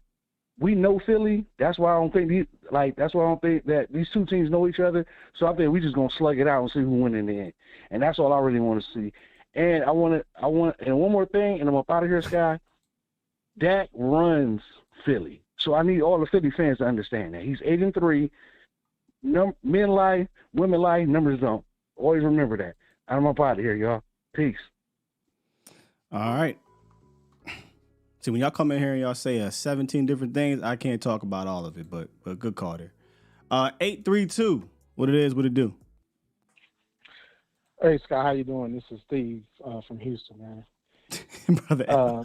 we know Philly. That's why I don't think that these two teams know each other. So I think we just gonna slug it out and see who wins in the end. And that's all I really want to see. And I want and one more thing, and I'm up out of here, Sky. Dak runs Philly. So I need all the Philly fans to understand that. He's 8-3. Men lie, women lie, numbers don't. Always remember that. I'm up out of here, y'all. Peace. All right. See, when y'all come in here and y'all say 17 different things, I can't talk about all of it, but good call there. 832. What it is, what it do? Hey, Scott, how you doing? This is Steve from Houston, man. Brother.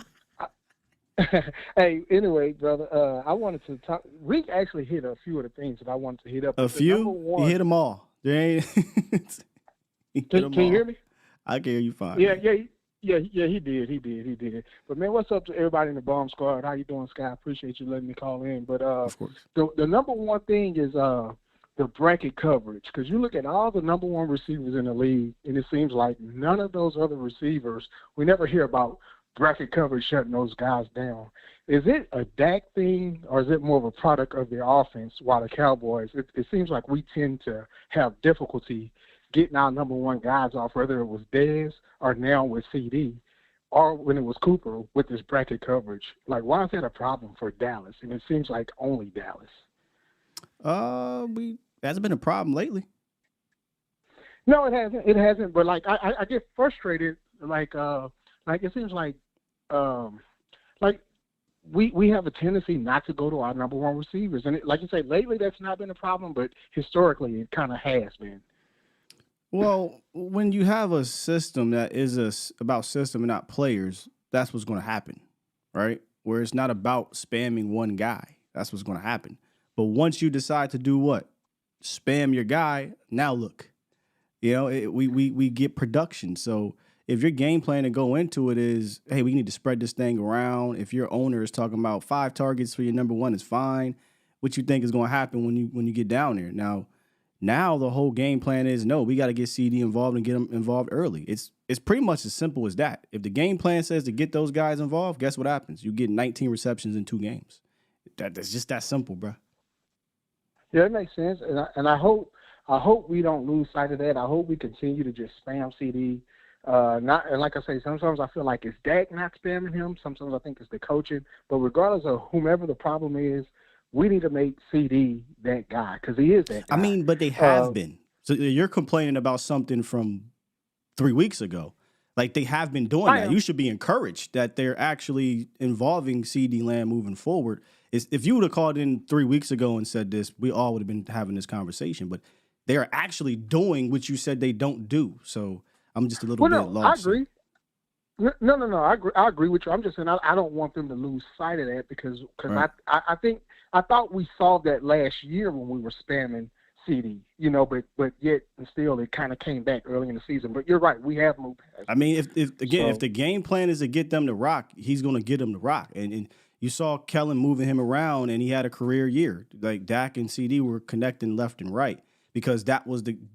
Hey, anyway, brother, I wanted to talk. Rick actually hit a few of the things that I wanted to hit up. A few? He hit them all. There ain't. Can you hear me? I can hear you fine. Yeah, he did. But man, what's up to everybody in the Bomb Squad? How you doing, Scott? Appreciate you letting me call in. But of course, the number one thing is the bracket coverage, because you look at all the number one receivers in the league, and it seems like none of those other receivers, we never hear about bracket coverage shutting those guys down. Is it a Dak thing, or is it more of a product of the offense? While the Cowboys, it seems like we tend to have difficulty getting our number one guys off, whether it was Dez or now with CD, or when it was Cooper with this bracket coverage. Like, why is that a problem for Dallas? And it seems like only Dallas. Hasn't been a problem lately. No, it hasn't. It hasn't. But like, I get frustrated. Like it seems like we have a tendency not to go to our number one receivers. And like you say, lately that's not been a problem, but historically it kind of has been. Well, when you have a system that is about system and not players, that's what's going to happen, right? Where it's not about spamming one guy. That's what's going to happen. But once you decide to do what? Spam your guy, now look. We get production. So if your game plan to go into it is, hey, we need to spread this thing around. If your owner is talking about 5 targets for your number one is fine. What you think is going to happen when you get down there? Now the whole game plan is, no, we got to get CD involved and get them involved early. It's pretty much as simple as that. If the game plan says to get those guys involved, guess what happens? You get 19 receptions in 2 games. That's just that simple, bro. Yeah, it makes sense, and I hope we don't lose sight of that. I hope we continue to just spam CD. And like I say, sometimes I feel like it's Dak not spamming him. Sometimes I think it's the coaching. But regardless of whomever the problem is, we need to make CD that guy because he is that guy. I mean, but they have been. So you're complaining about something from 3 weeks ago. Like, they have been doing that. You should be encouraged that they're actually involving CD Lamb moving forward. If you would have called in 3 weeks ago and said this, we all would have been having this conversation. But they are actually doing what you said they don't do. So I'm just a little bit lost. I agree. No. I agree with you. I'm just saying I don't want them to lose sight of that because right. I thought we solved that last year when we were spamming CD, but yet and still it kind of came back early in the season. But you're right, we have moved past. I mean, if the game plan is to get them to rock, he's going to get them to rock. And you saw Kellen moving him around, and he had a career year. Like Dak and CD were connecting left and right because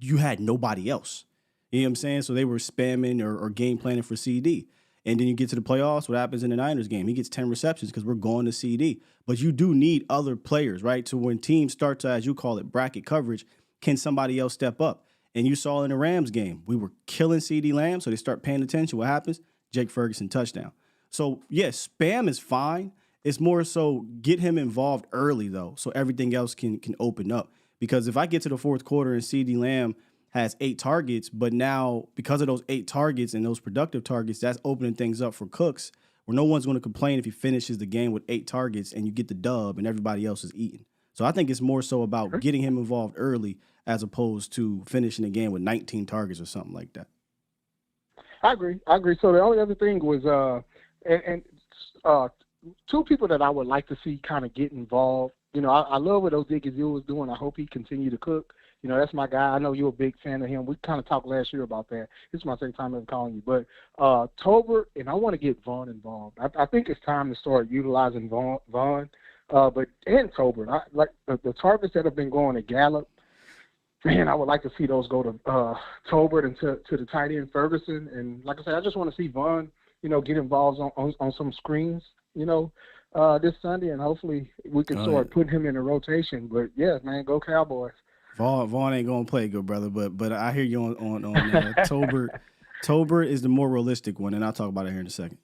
you had nobody else. You know what I'm saying? So they were spamming or game planning for CD. And then you get to the playoffs, what happens in the Niners game? He gets 10 receptions because we're going to CD. But you do need other players, right? So when teams start to, as you call it, bracket coverage, can somebody else step up? And you saw in the Rams game, we were killing CD Lamb, so they start paying attention. What happens? Jake Ferguson touchdown. So, yes, spam is fine. It's more so get him involved early, though, so everything else can open up. Because if I get to the fourth quarter and CD Lamb has 8 targets, but now because of those 8 targets and those productive targets, that's opening things up for Cooks, where no one's going to complain if he finishes the game with 8 targets and you get the dub and everybody else is eating. So I think it's more so about getting him involved early as opposed to finishing the game with 19 targets or something like that. I agree. So the only other thing was, 2 people that I would like to see kind of get involved. I love what Odigizio was doing. I hope he continue to cook. That's my guy. I know you're a big fan of him. We kind of talked last year about that. This is my second time ever calling you. But Tolbert, and I want to get Vaughn involved. I think it's time to start utilizing Vaughn and Tolbert. Like the targets that have been going to Gallup, man, I would like to see those go to Tolbert and to the tight end Ferguson. And like I said, I just want to see Vaughn, get involved on some screens, this Sunday, and hopefully we can start putting him in a rotation. But, yeah, man, go Cowboys. Vaughn ain't gonna play good, brother. But I hear you on Tolbert. Tolbert is the more realistic one, and I'll talk about it here in a second.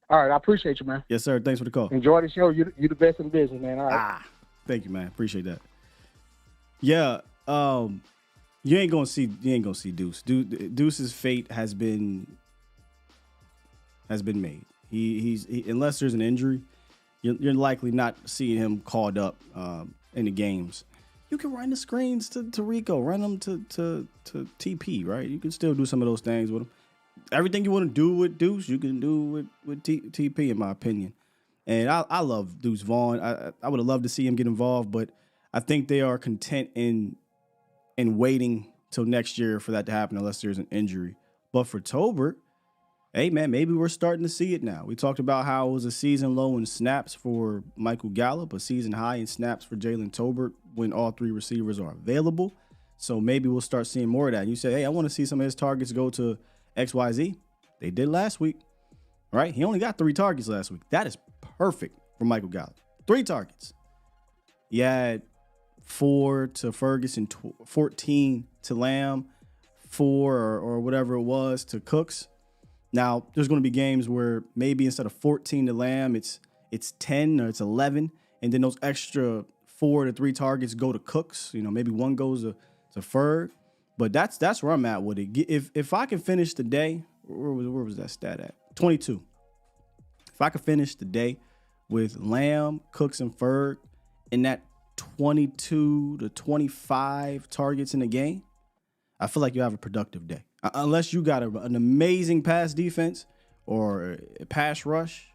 All right, I appreciate you, man. Yes, sir. Thanks for the call. Enjoy the show. You the best in business, man. All right. Thank you, man. Appreciate that. Yeah. You ain't gonna see Deuce. Deuce's fate has been made. He unless there's an injury, you're likely not seeing him called up in the games. You can run the screens to Rico, run them to TP, right? You can still do some of those things with him. Everything you want to do with Deuce, you can do with TP, in my opinion. And I love Deuce Vaughn. I would have loved to see him get involved, but I think they are content in waiting till next year for that to happen unless there's an injury. But for Tolbert, hey, man, maybe we're starting to see it now. We talked about how it was a season low in snaps for Michael Gallup, a season high in snaps for Jalen Tolbert when all 3 receivers are available. So maybe we'll start seeing more of that. And you say, hey, I want to see some of his targets go to XYZ. They did last week, right? He only got 3 targets last week. That is perfect for Michael Gallup. 3 targets. He had 4 to Ferguson, 14 to Lamb, 4 or whatever it was to Cooks. Now, there's going to be games where maybe instead of 14 to Lamb, it's 10 or it's 11, and then those extra 4 to 3 targets go to Cooks. Maybe 1 goes to Ferg. But that's where I'm at with it. If I can finish the day, where was that stat at? 22. If I could finish the day with Lamb, Cooks, and Ferg in that 22 to 25 targets in a game, I feel like you have a productive day. Unless you got an amazing pass defense or a pass rush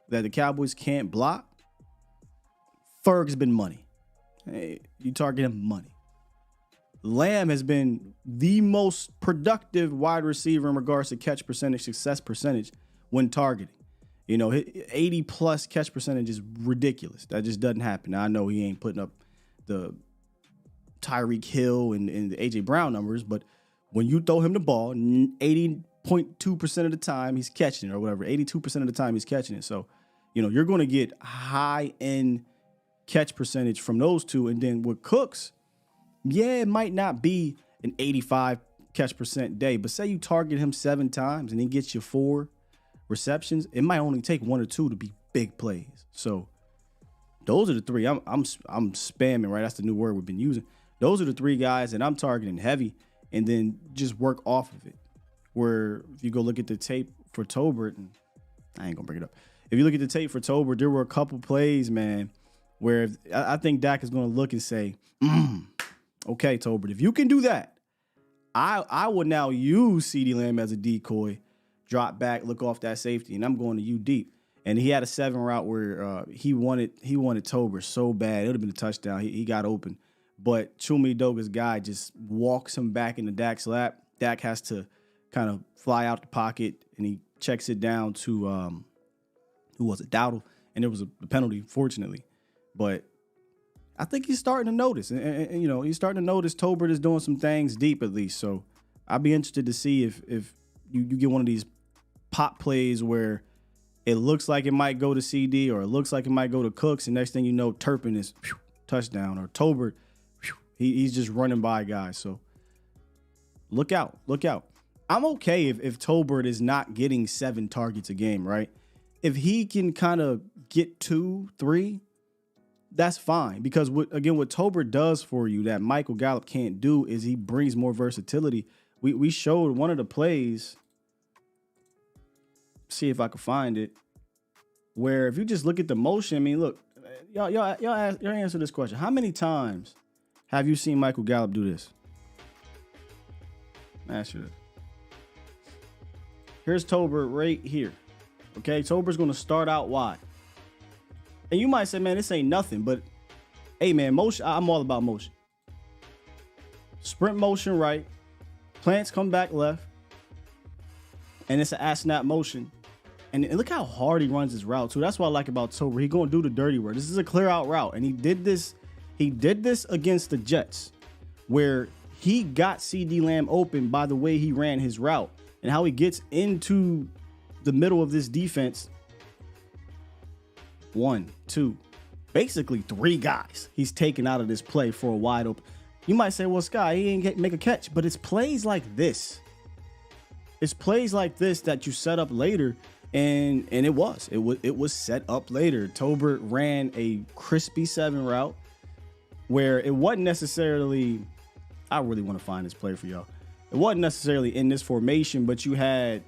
that the Cowboys can't block, Ferg's been money. Hey, you target him, money. Lamb has been the most productive wide receiver in regards to catch percentage, success percentage when targeting. 80 plus catch percentage is ridiculous. That just doesn't happen. Now, I know he ain't putting up the Tyreek Hill and the AJ Brown numbers, but when you throw him the ball, 80.2% of the time he's catching it, or whatever, 82% of the time he's catching it. So, you're going to get high end catch percentage from those two. And then with Cooks, it might not be an 85 catch percent day, but say you target him 7 times and he gets you 4 receptions, it might only take 1 or 2 to be big plays. So those are the 3 I'm spamming, right? That's the new word we've been using. Those are the 3 guys that I'm targeting heavy, and then just work off of it. Where if you go look at the tape for Tolbert, and I ain't gonna bring it up. If you look at the tape for Tolbert, there were a couple plays, man, where I think Dak is gonna look and say, okay, Tolbert, if you can do that, I would now use CeeDee Lamb as a decoy, drop back, look off that safety, and I'm going to you deep. And he had a 7 route where he wanted Tolbert so bad. It would have been a touchdown. He got open. But Chumi Doga's guy just walks him back into Dak's lap. Dak has to kind of fly out the pocket, and he checks it down to, who was it, Dowdle? And there was a penalty, fortunately. But I think he's starting to notice. And he's starting to notice Tolbert is doing some things deep at least. So I'd be interested to see if you get one of these pop plays where it looks like it might go to CD or it looks like it might go to Cooks, and next thing you know, Turpin is touchdown, or Tolbert, he's just running by guys. So look out. I'm okay if Tolbert is not getting 7 targets a game, right? If he can kind of get 2, 3, that's fine. Because what Tolbert does for you that Michael Gallup can't do is he brings more versatility. We showed one of the plays, see if I can find it, where if you just look at the motion, I mean, look, y'all answer this question. How many times have you seen Michael Gallup do this? Ask you this. Here's Tolbert right here. Okay, Tolbert's going to start out wide. And you might say, man, this ain't nothing, but hey, man, motion, I'm all about motion. Sprint motion right, plants come back left, and it's an ass-snap motion. And look how hard he runs his route, too. That's what I like about Tolbert. He's going to do the dirty work. This is a clear-out route, and he did this against the Jets, where he got CeeDee Lamb open by the way he ran his route and how he gets into the middle of this defense. 1, 2, basically 3 guys he's taken out of this play for a wide open. You might say, well, Sky, he ain't make a catch, but it's plays like this. It's plays like this that you set up later, and it was set up later. Tolbert ran a crispy 7 route where it wasn't necessarily, I really want to find this play for y'all. It wasn't necessarily in this formation, but you had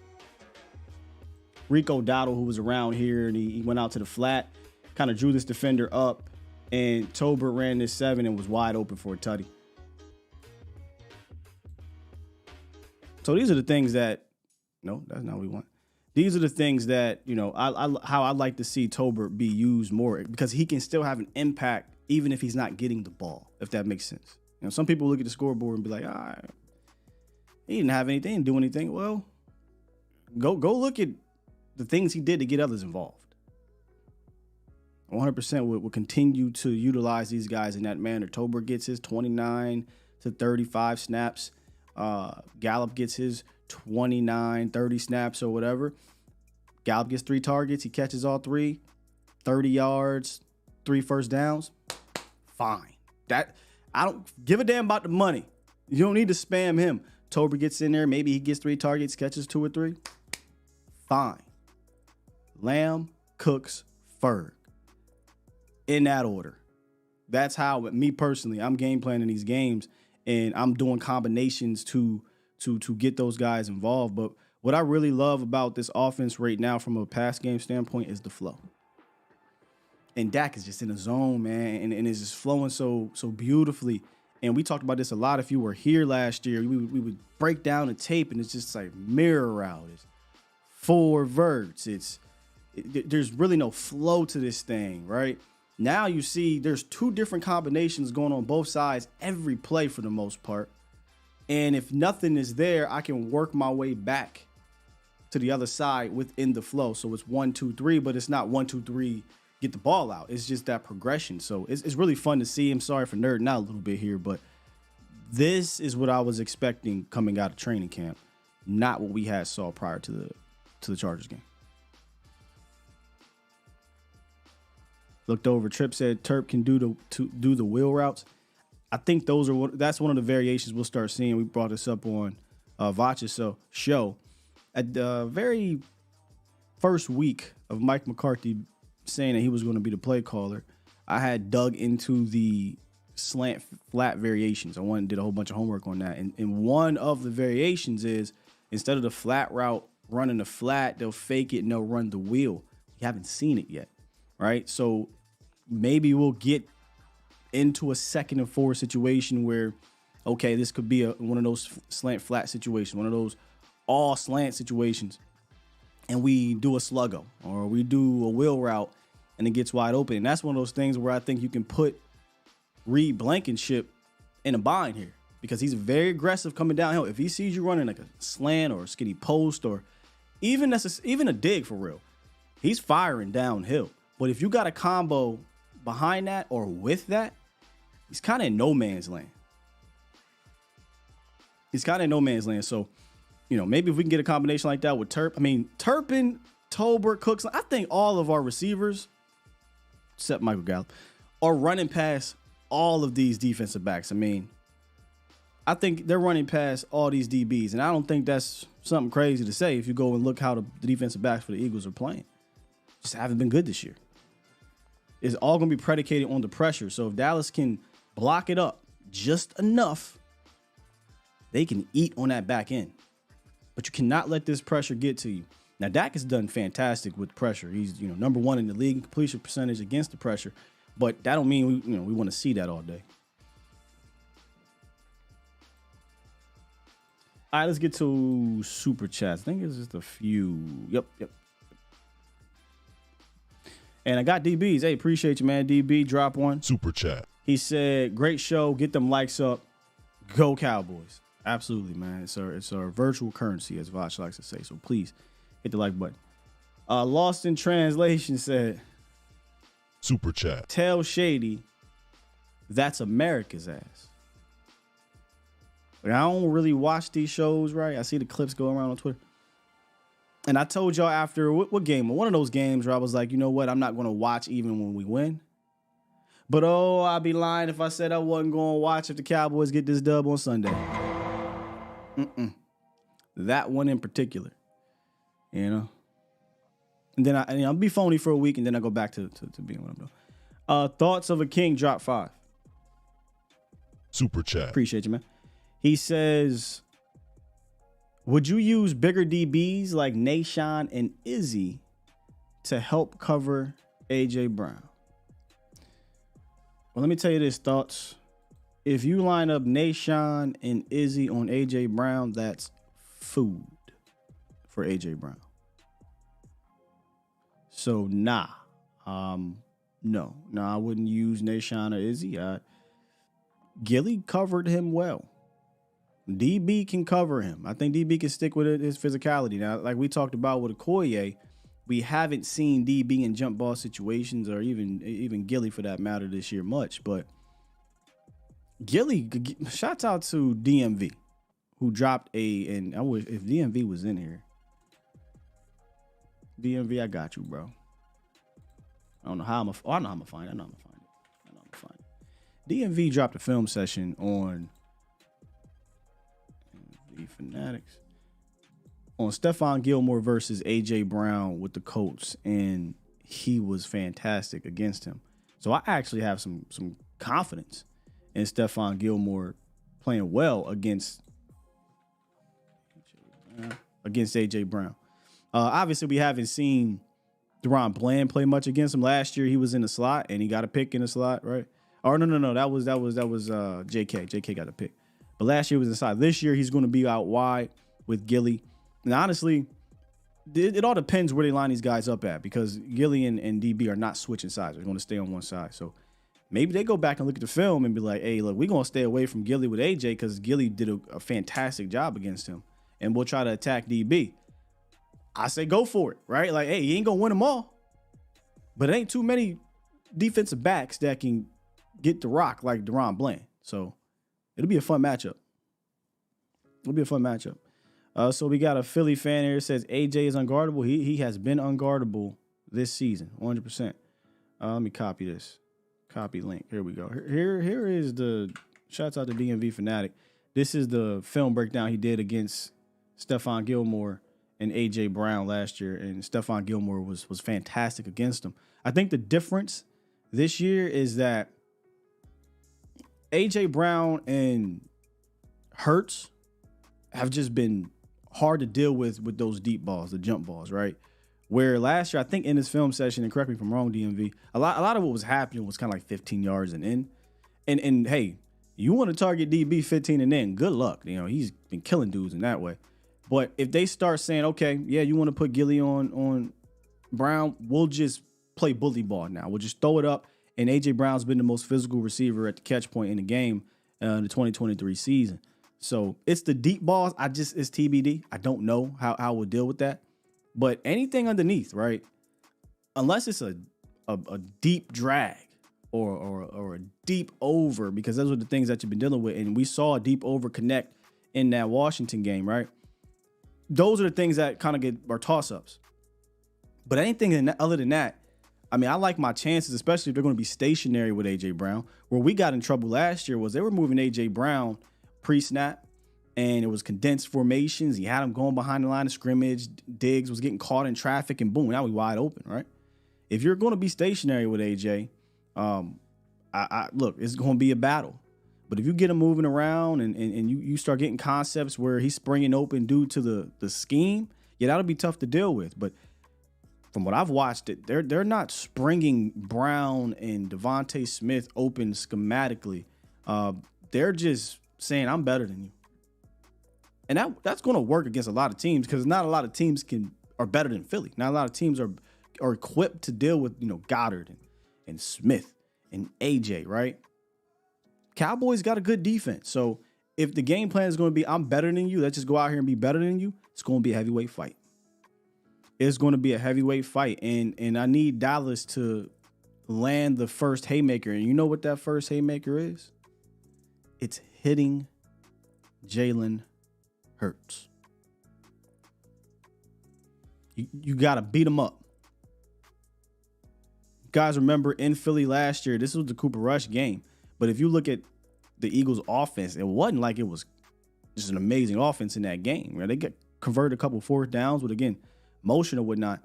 Rico Dowdle, who was around here, and he went out to the flat, kind of drew this defender up, and Tolbert ran this 7 and was wide open for a tutty. So these are the things that, no, that's not what we want. These are the things that, how I like to see Tolbert be used more, because he can still have an impact even if he's not getting the ball, if that makes sense. Some people look at the scoreboard and be like, he didn't have anything, didn't do anything. Well, go look at the things he did to get others involved. 100% will continue to utilize these guys in that manner. Tolbert gets his 29 to 35 snaps. Gallup gets his 29, 30 snaps or whatever. Gallup gets 3 targets. He catches all 3, 30 yards, 3 first downs. Fine. That I don't give a damn about the money. You don't need to spam him. Tolbert gets in there. Maybe he gets 3 targets, catches 2 or 3. Fine. Lamb, Cooks, Ferg. In that order. That's how, me personally, I'm game planning these games, and I'm doing combinations to get those guys involved. But what I really love about this offense right now from a pass game standpoint is the flow. And Dak is just in the zone, man, and it's just flowing so beautifully. And we talked about this a lot. If you were here last year, we would break down the tape, and it's just like mirror route. It's four verts. There's really no flow to this thing, right? Now you see there's two different combinations going on both sides every play for the most part. And if nothing is there, I can work my way back to the other side within the flow. So it's 1, 2, 3, but it's not 1, 2, 3, get the ball out. It's just that progression. So it's really fun to see. I'm sorry for nerding out a little bit here, but this is what I was expecting coming out of training camp, not what we had saw prior to the Chargers game. Looked over. Tripp said Terp can do the wheel routes. I think that's one of the variations we'll start seeing. We brought this up on Vach's show at the very first week of Mike McCarthy saying that he was going to be the play caller. I had dug into the slant flat variations. I went and did a whole bunch of homework on that. And one of the variations is instead of the flat route running the flat, they'll fake it and they'll run the wheel. You haven't seen it yet, right? So maybe we'll get into a 2nd and 4 situation where, okay, this could be one of those slant flat situations, one of those all slant situations, and we do a sluggo or we do a wheel route and it gets wide open. And that's one of those things where I think you can put Reed Blankenship in a bind here because he's very aggressive coming downhill. If he sees you running like a slant or a skinny post or even a dig for real, he's firing downhill. But if you got a combo behind that or with that, he's kind of in no man's land. So, maybe if we can get a combination like that with Turp. I mean, Turpin, Tolbert, Cooks, I think all of our receivers, except Michael Gallup, are running past all of these defensive backs. I mean, I think they're running past all these DBs, and I don't think that's something crazy to say if you go and look how the defensive backs for the Eagles are playing. Just haven't been good this year. It's all going to be predicated on the pressure. So if Dallas can block it up just enough, they can eat on that back end. But you cannot let this pressure get to you. Now, Dak has done fantastic with pressure. He's, number 1 in the league in completion percentage against the pressure. But that don't mean we want to see that all day. All right, let's get to super chats. I think it's just a few. Yep. And I got DBs. Hey, appreciate you, man. DB, drop one. Super chat. He said, great show. Get them likes up. Go Cowboys. Absolutely, man. It's our virtual currency, as Vosh likes to say. So please hit the like button. Lost in Translation said, super chat. Tell Shady that's America's ass. Like, I don't really watch these shows, right? I see the clips go around on Twitter. And I told y'all after what game? One of those games where I was like, you know what? I'm not going to watch even when we win. But, I'd be lying if I said I wasn't going to watch if the Cowboys get this dub on Sunday. That one in particular. And then I'll be phony for a week, and then I go back to being what I'm doing. Thoughts of a King, drop 5. Super chat. Appreciate you, man. He says, would you use bigger DBs like Nashawn and Izzy to help cover A.J. Brown? Well, let me tell you this, thoughts. If you line up Nashawn and Izzy on A.J. Brown, that's food for A.J. Brown. So, no, I wouldn't use Nashawn or Izzy. Gilly covered him well. DB can cover him. I think DB can stick with his physicality. Now, like we talked about with Okoye, we haven't seen DB in jump ball situations or even Gilly for that matter this year much. But Gilly, shouts out to DMV, who dropped and I wish if DMV was in here. DMV, I got you, bro. I don't know how I'm gonna find it. I know I'm gonna find it. DMV dropped a film session on the Fanatics on Stephon Gilmore versus A.J. Brown with the Colts, and he was fantastic against him. So I actually have some confidence in Stephon Gilmore playing well against A.J. Brown. Obviously, we haven't seen DeRon Bland play much against him. Last year he was in the slot and he got a pick in the slot, right? Or no. That was JK. JK got a pick. But last year was inside. This year he's going to be out wide with Gilly. And honestly, it all depends where they line these guys up at, because Gilly and DB are not switching sides. They're going to stay on one side. So maybe they go back and look at the film and be like, hey, look, we're going to stay away from Gilly with AJ because Gilly did a fantastic job against him. And we'll try to attack DB. I say go for it, right? Like, hey, you ain't going to win them all. But it ain't too many defensive backs that can get the rock like DeRon Bland. So it'll be a fun matchup. So we got a Philly fan here that says AJ is unguardable. He has been unguardable this season, 100%. Let me copy this. Copy link. Here we go. Here is the shouts out to DMV Fanatic. This is the film breakdown he did against Stephon Gilmore and AJ Brown last year, and Stephon Gilmore was fantastic against him. I think the difference this year is that AJ Brown and Hurts have just been hard to deal with those deep balls, the jump balls, right? Where last year, I think in this film session, and correct me if I'm wrong, DMV, a lot of what was happening was kind of like 15 yards and in. And hey, you want to target DB 15 and in, good luck. You know, he's been killing dudes in that way. But if they start saying, okay, yeah, you want to put Gilly on Brown, we'll just play bully ball now. We'll just throw it up. And AJ Brown's been the most physical receiver at the catch point in the game in the 2023 season. So it's the deep balls. It's TBD. I don't know how we'll deal with that. But anything underneath, right? Unless it's a deep drag or a deep over, because those are the things that you've been dealing with. And we saw a deep over connect in that Washington game, right? Those are the things that kind of are toss-ups. But anything other than that, I mean, I like my chances, especially if they're going to be stationary with A.J. Brown. Where we got in trouble last year was they were moving A.J. Brown pre-snap, and it was condensed formations. He had him going behind the line of scrimmage. Diggs was getting caught in traffic, and boom, now we wide open, right? If you're going to be stationary with A.J., look, it's going to be a battle. But if you get him moving around and you start getting concepts where he's springing open due to the scheme, yeah, that'll be tough to deal with. But from what I've watched, they're not springing Brown and Devontae Smith open schematically. They're just saying, I'm better than you. And that's going to work against a lot of teams, because not a lot of teams are better than Philly. Not a lot of teams are equipped to deal with, Goddard and Smith and AJ, right? Cowboys got a good defense. So if the game plan is going to be, I'm better than you, let's just go out here and be better than you, it's going to be a heavyweight fight. It's going to be a heavyweight fight. And I need Dallas to land the first haymaker. And you know what that first haymaker is? It's hitting Jalen Hurts. You got to beat him up. Guys, remember in Philly last year, this was the Cooper Rush game. But if you look at the Eagles' offense, it wasn't like it was just an amazing offense in that game. Right? They got converted a couple fourth downs with, again, motion or whatnot.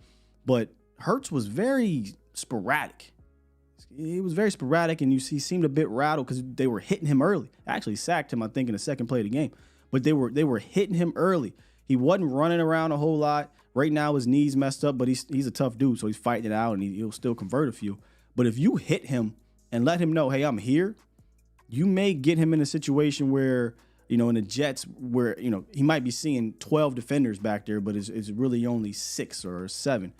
But Hurts was very sporadic. He was very sporadic, and he seemed a bit rattled because they were hitting him early. Actually sacked him, I think, in the second play of the game. But they were hitting him early. He wasn't running around a whole lot. Right now, his knee's messed up, but he's a tough dude, so he's fighting it out, and he'll still convert a few. But if you hit him and let him know, hey, I'm here, you may get him in a situation where, in the Jets, where, he might be seeing 12 defenders back there, but it's really only 6 or 7.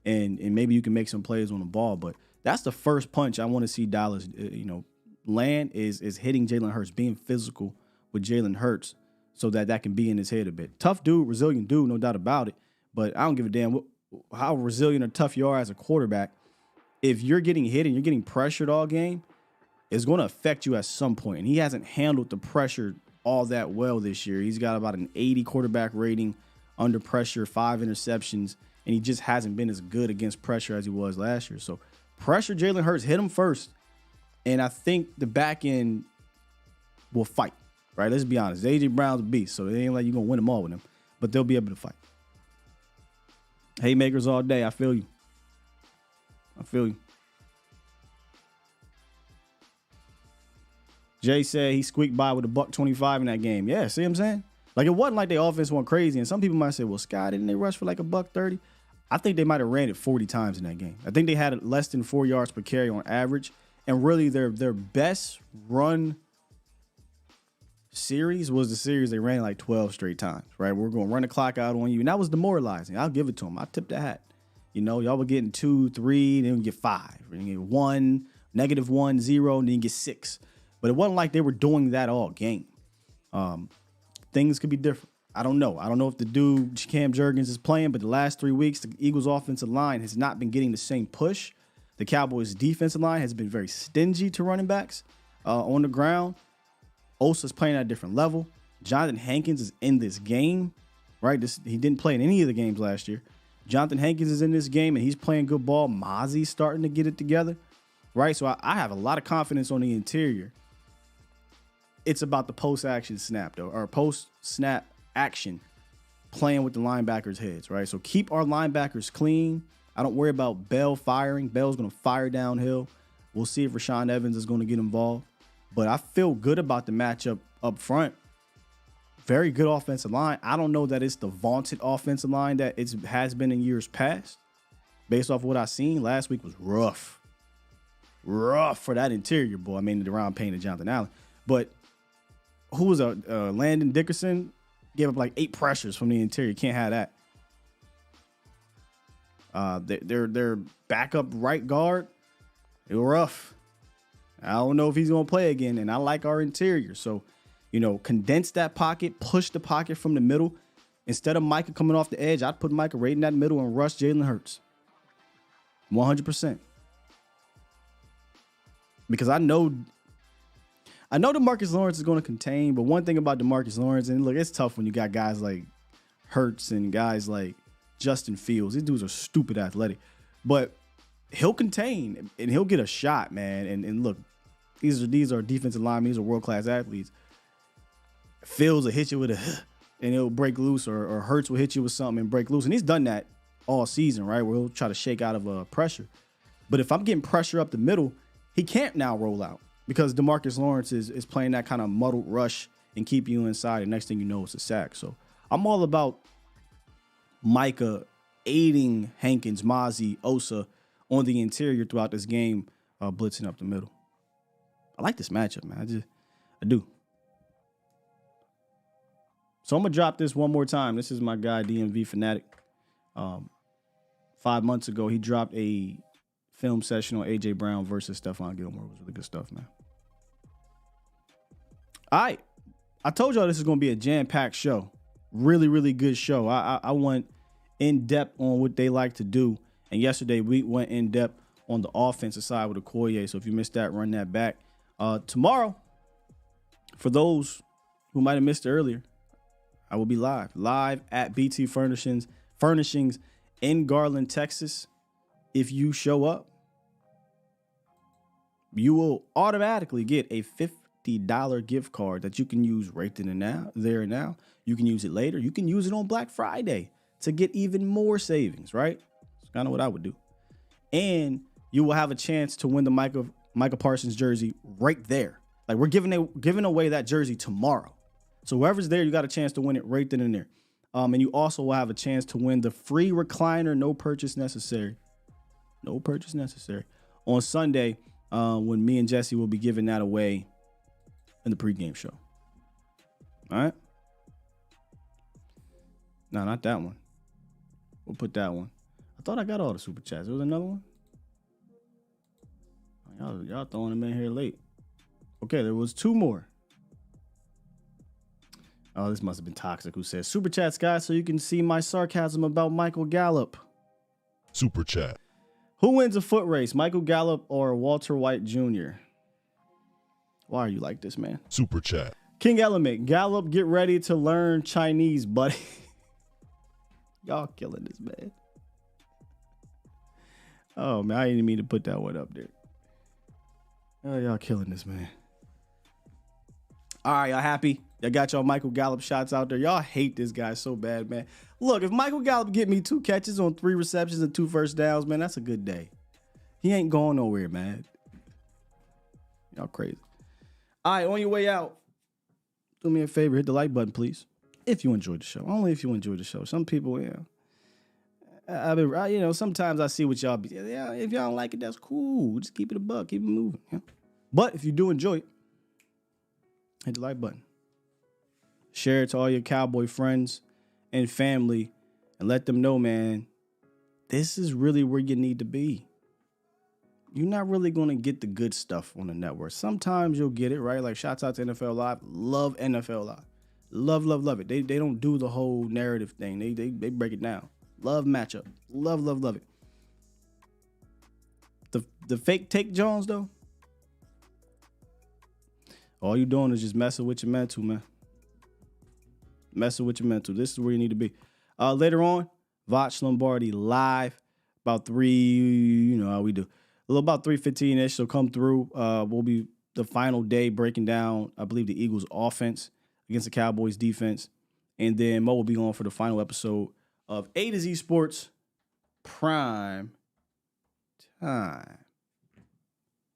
And maybe you can make some plays on the ball. But that's the first punch I want to see Dallas, land is hitting Jalen Hurts, being physical with Jalen Hurts so that can be in his head a bit. Tough dude, resilient dude, no doubt about it. But I don't give a damn how resilient or tough you are as a quarterback. If you're getting hit and you're getting pressured all game, it's going to affect you at some point. And he hasn't handled the pressure all that well this year. He's got about an 80 quarterback rating under pressure, 5 interceptions, and he just hasn't been as good against pressure as he was last year. So pressure Jalen Hurts, hit him first, and I think the back end will fight, right? Let's be honest. A.J. Brown's a beast, so it ain't like you're going to win them all with him, but they'll be able to fight. Haymakers all day. I feel you. Jay said he squeaked by with a $125 in that game. Yeah, see what I'm saying? Like, it wasn't like their offense went crazy. And some people might say, well, Scott, didn't they rush for like a $130? I think they might have ran it 40 times in that game. I think they had less than 4 yards per carry on average. And really their best run series was the series they ran like 12 straight times, right? We're going to run the clock out on you. And that was demoralizing. I'll give it to them. I tip the hat. You know, y'all were getting 2, 3, then you get 5. Then you get 1, -1, 0, and then you get 6. But it wasn't like they were doing that all game. Things could be different. I don't know. I don't know if the dude Cam Jurgens is playing, but the last 3 weeks, the Eagles' offensive line has not been getting the same push. The Cowboys' defensive line has been very stingy to running backs on the ground. Osa's playing at a different level. Jonathan Hankins is in this game, right? He didn't play in any of the games last year. Jonathan Hankins is in this game, and he's playing good ball. Mozzie's starting to get it together, right? So I have a lot of confidence on the interior. It's about the post-action snap, though, or post-snap action playing with the linebackers' heads, right? So keep our linebackers clean. I don't worry about Bell firing. Bell's going to fire downhill. We'll see if Rashaan Evans is going to get involved. But I feel good about the matchup up front. Very good offensive line. I don't know that it's the vaunted offensive line that it has been in years past. Based off what I've seen, last week was rough. Rough for that interior, boy. I mean, Deron Payne and Jonathan Allen. But who was Landon Dickerson? Gave up like 8 pressures from the interior. Can't have that. Their backup right guard, it was rough. I don't know if he's going to play again, and I like our interior. So, you know, condense that pocket, push the pocket from the middle. Instead of Micah coming off the edge, I'd put Micah right in that middle and rush Jalen Hurts. 100%. Because I know DeMarcus Lawrence is going to contain, but one thing about DeMarcus Lawrence, and look, it's tough when you got guys like Hurts and guys like Justin Fields. These dudes are stupid athletic, but he'll contain and he'll get a shot, man. And look, these are defensive linemen. These are world-class athletes. Fields will hit you with and he'll break loose, or Hurts will hit you with something and break loose. And he's done that all season, right? Where he'll try to shake out of pressure. But if I'm getting pressure up the middle, he can't now roll out because DeMarcus Lawrence is playing that kind of muddled rush and keep you inside. And next thing you know, it's a sack. So I'm all about Micah aiding Hankins, Mozzie, Osa on the interior throughout this game, blitzing up the middle. I like this matchup, man. I do. So I'm going to drop this one more time. This is my guy, DMV Fanatic. 5 months ago, he dropped a film session on A.J. Brown versus Stephon Gilmore. It was really good stuff, man. All right. I told y'all this is going to be a jam-packed show. Really, really good show. I went in-depth on what they like to do. And yesterday, we went in-depth on the offensive side with Okoye. So if you missed that, run that back. Tomorrow, for those who might have missed it earlier, I will be live at BT Furnishings in Garland, Texas. If you show up, you will automatically get a $50 gift card that you can use right there and now. You can use it later. You can use it on Black Friday to get even more savings, right? That's kind of what I would do. And you will have a chance to win the Micah Parsons jersey right there. Like, we're giving away that jersey tomorrow. So whoever's there, you got a chance to win it right then and there. And you also will have a chance to win the free recliner, no purchase necessary. No purchase necessary. On Sunday, when me and Jesse will be giving that away in the pregame show. All right? No, not that one. We'll put that one. I thought I got all the super chats. There was another one? Y'all throwing them in here late. Okay, there was 2 more. Oh, this must have been Toxic who says, Super Chats, guys, so you can see my sarcasm about Michael Gallup. Super Chat. Who wins a foot race, Michael Gallup or Walter White Jr.? Why are you like this, man? Super Chat. King Element, Gallup, get ready to learn Chinese, buddy. Y'all killing this, man. Oh, man, I didn't mean to put that one up there. Oh, y'all killing this, man. All right, y'all happy? Y'all got y'all Michael Gallup shots out there. Y'all hate this guy so bad, man. Look, if Michael Gallup get me 2 catches on 3 receptions and 2 first downs, man, that's a good day. He ain't going nowhere, man. Y'all crazy. All right, on your way out, do me a favor, hit the like button, please. If you enjoyed the show. Only if you enjoyed the show. Some people, sometimes I see what y'all be. Yeah, if y'all don't like it, that's cool. Just keep it a buck, keep it moving. Yeah? But if you do enjoy it, hit the like button. Share it to all your Cowboy friends and family, and let them know, man, this is really where you need to be. You're not really going to get the good stuff on the network. Sometimes you'll get it, right? Like, shouts out to NFL Live. Love NFL Live. Love it. They don't do the whole narrative thing. They break it down. Love matchup. Love it. The fake take Jones, though, all you doing is just messing with your mental, man. Messing with your mental. This is where you need to be. Later on, Voch Lombardi live about 3, you know how we do. A little about 3:15-ish, so come through. We'll be the final day breaking down, I believe, the Eagles' offense against the Cowboys' defense. And then Mo will be on for the final episode of A to Z Sports Prime Time.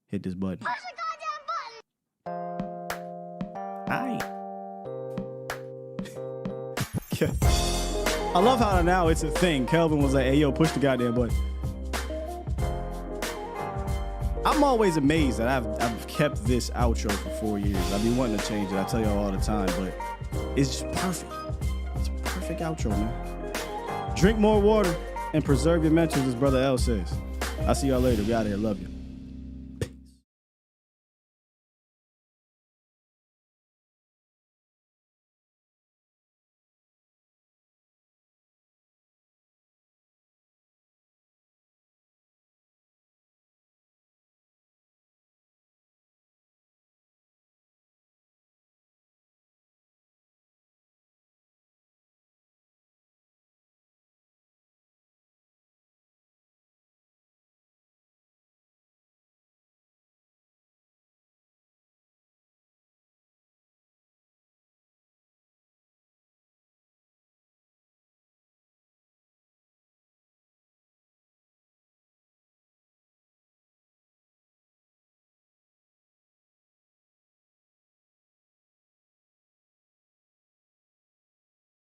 Hit this button. Push the goddamn button. Aye. I love how now it's a thing. Kelvin was like, hey, yo, push the goddamn button. I'm always amazed that I've kept this outro for 4 years. I've been wanting to change it. I tell y'all all the time, but it's just perfect. It's a perfect outro, man. Drink more water and preserve your mentals, as Brother L says. I'll see y'all later. We out of here. Love you.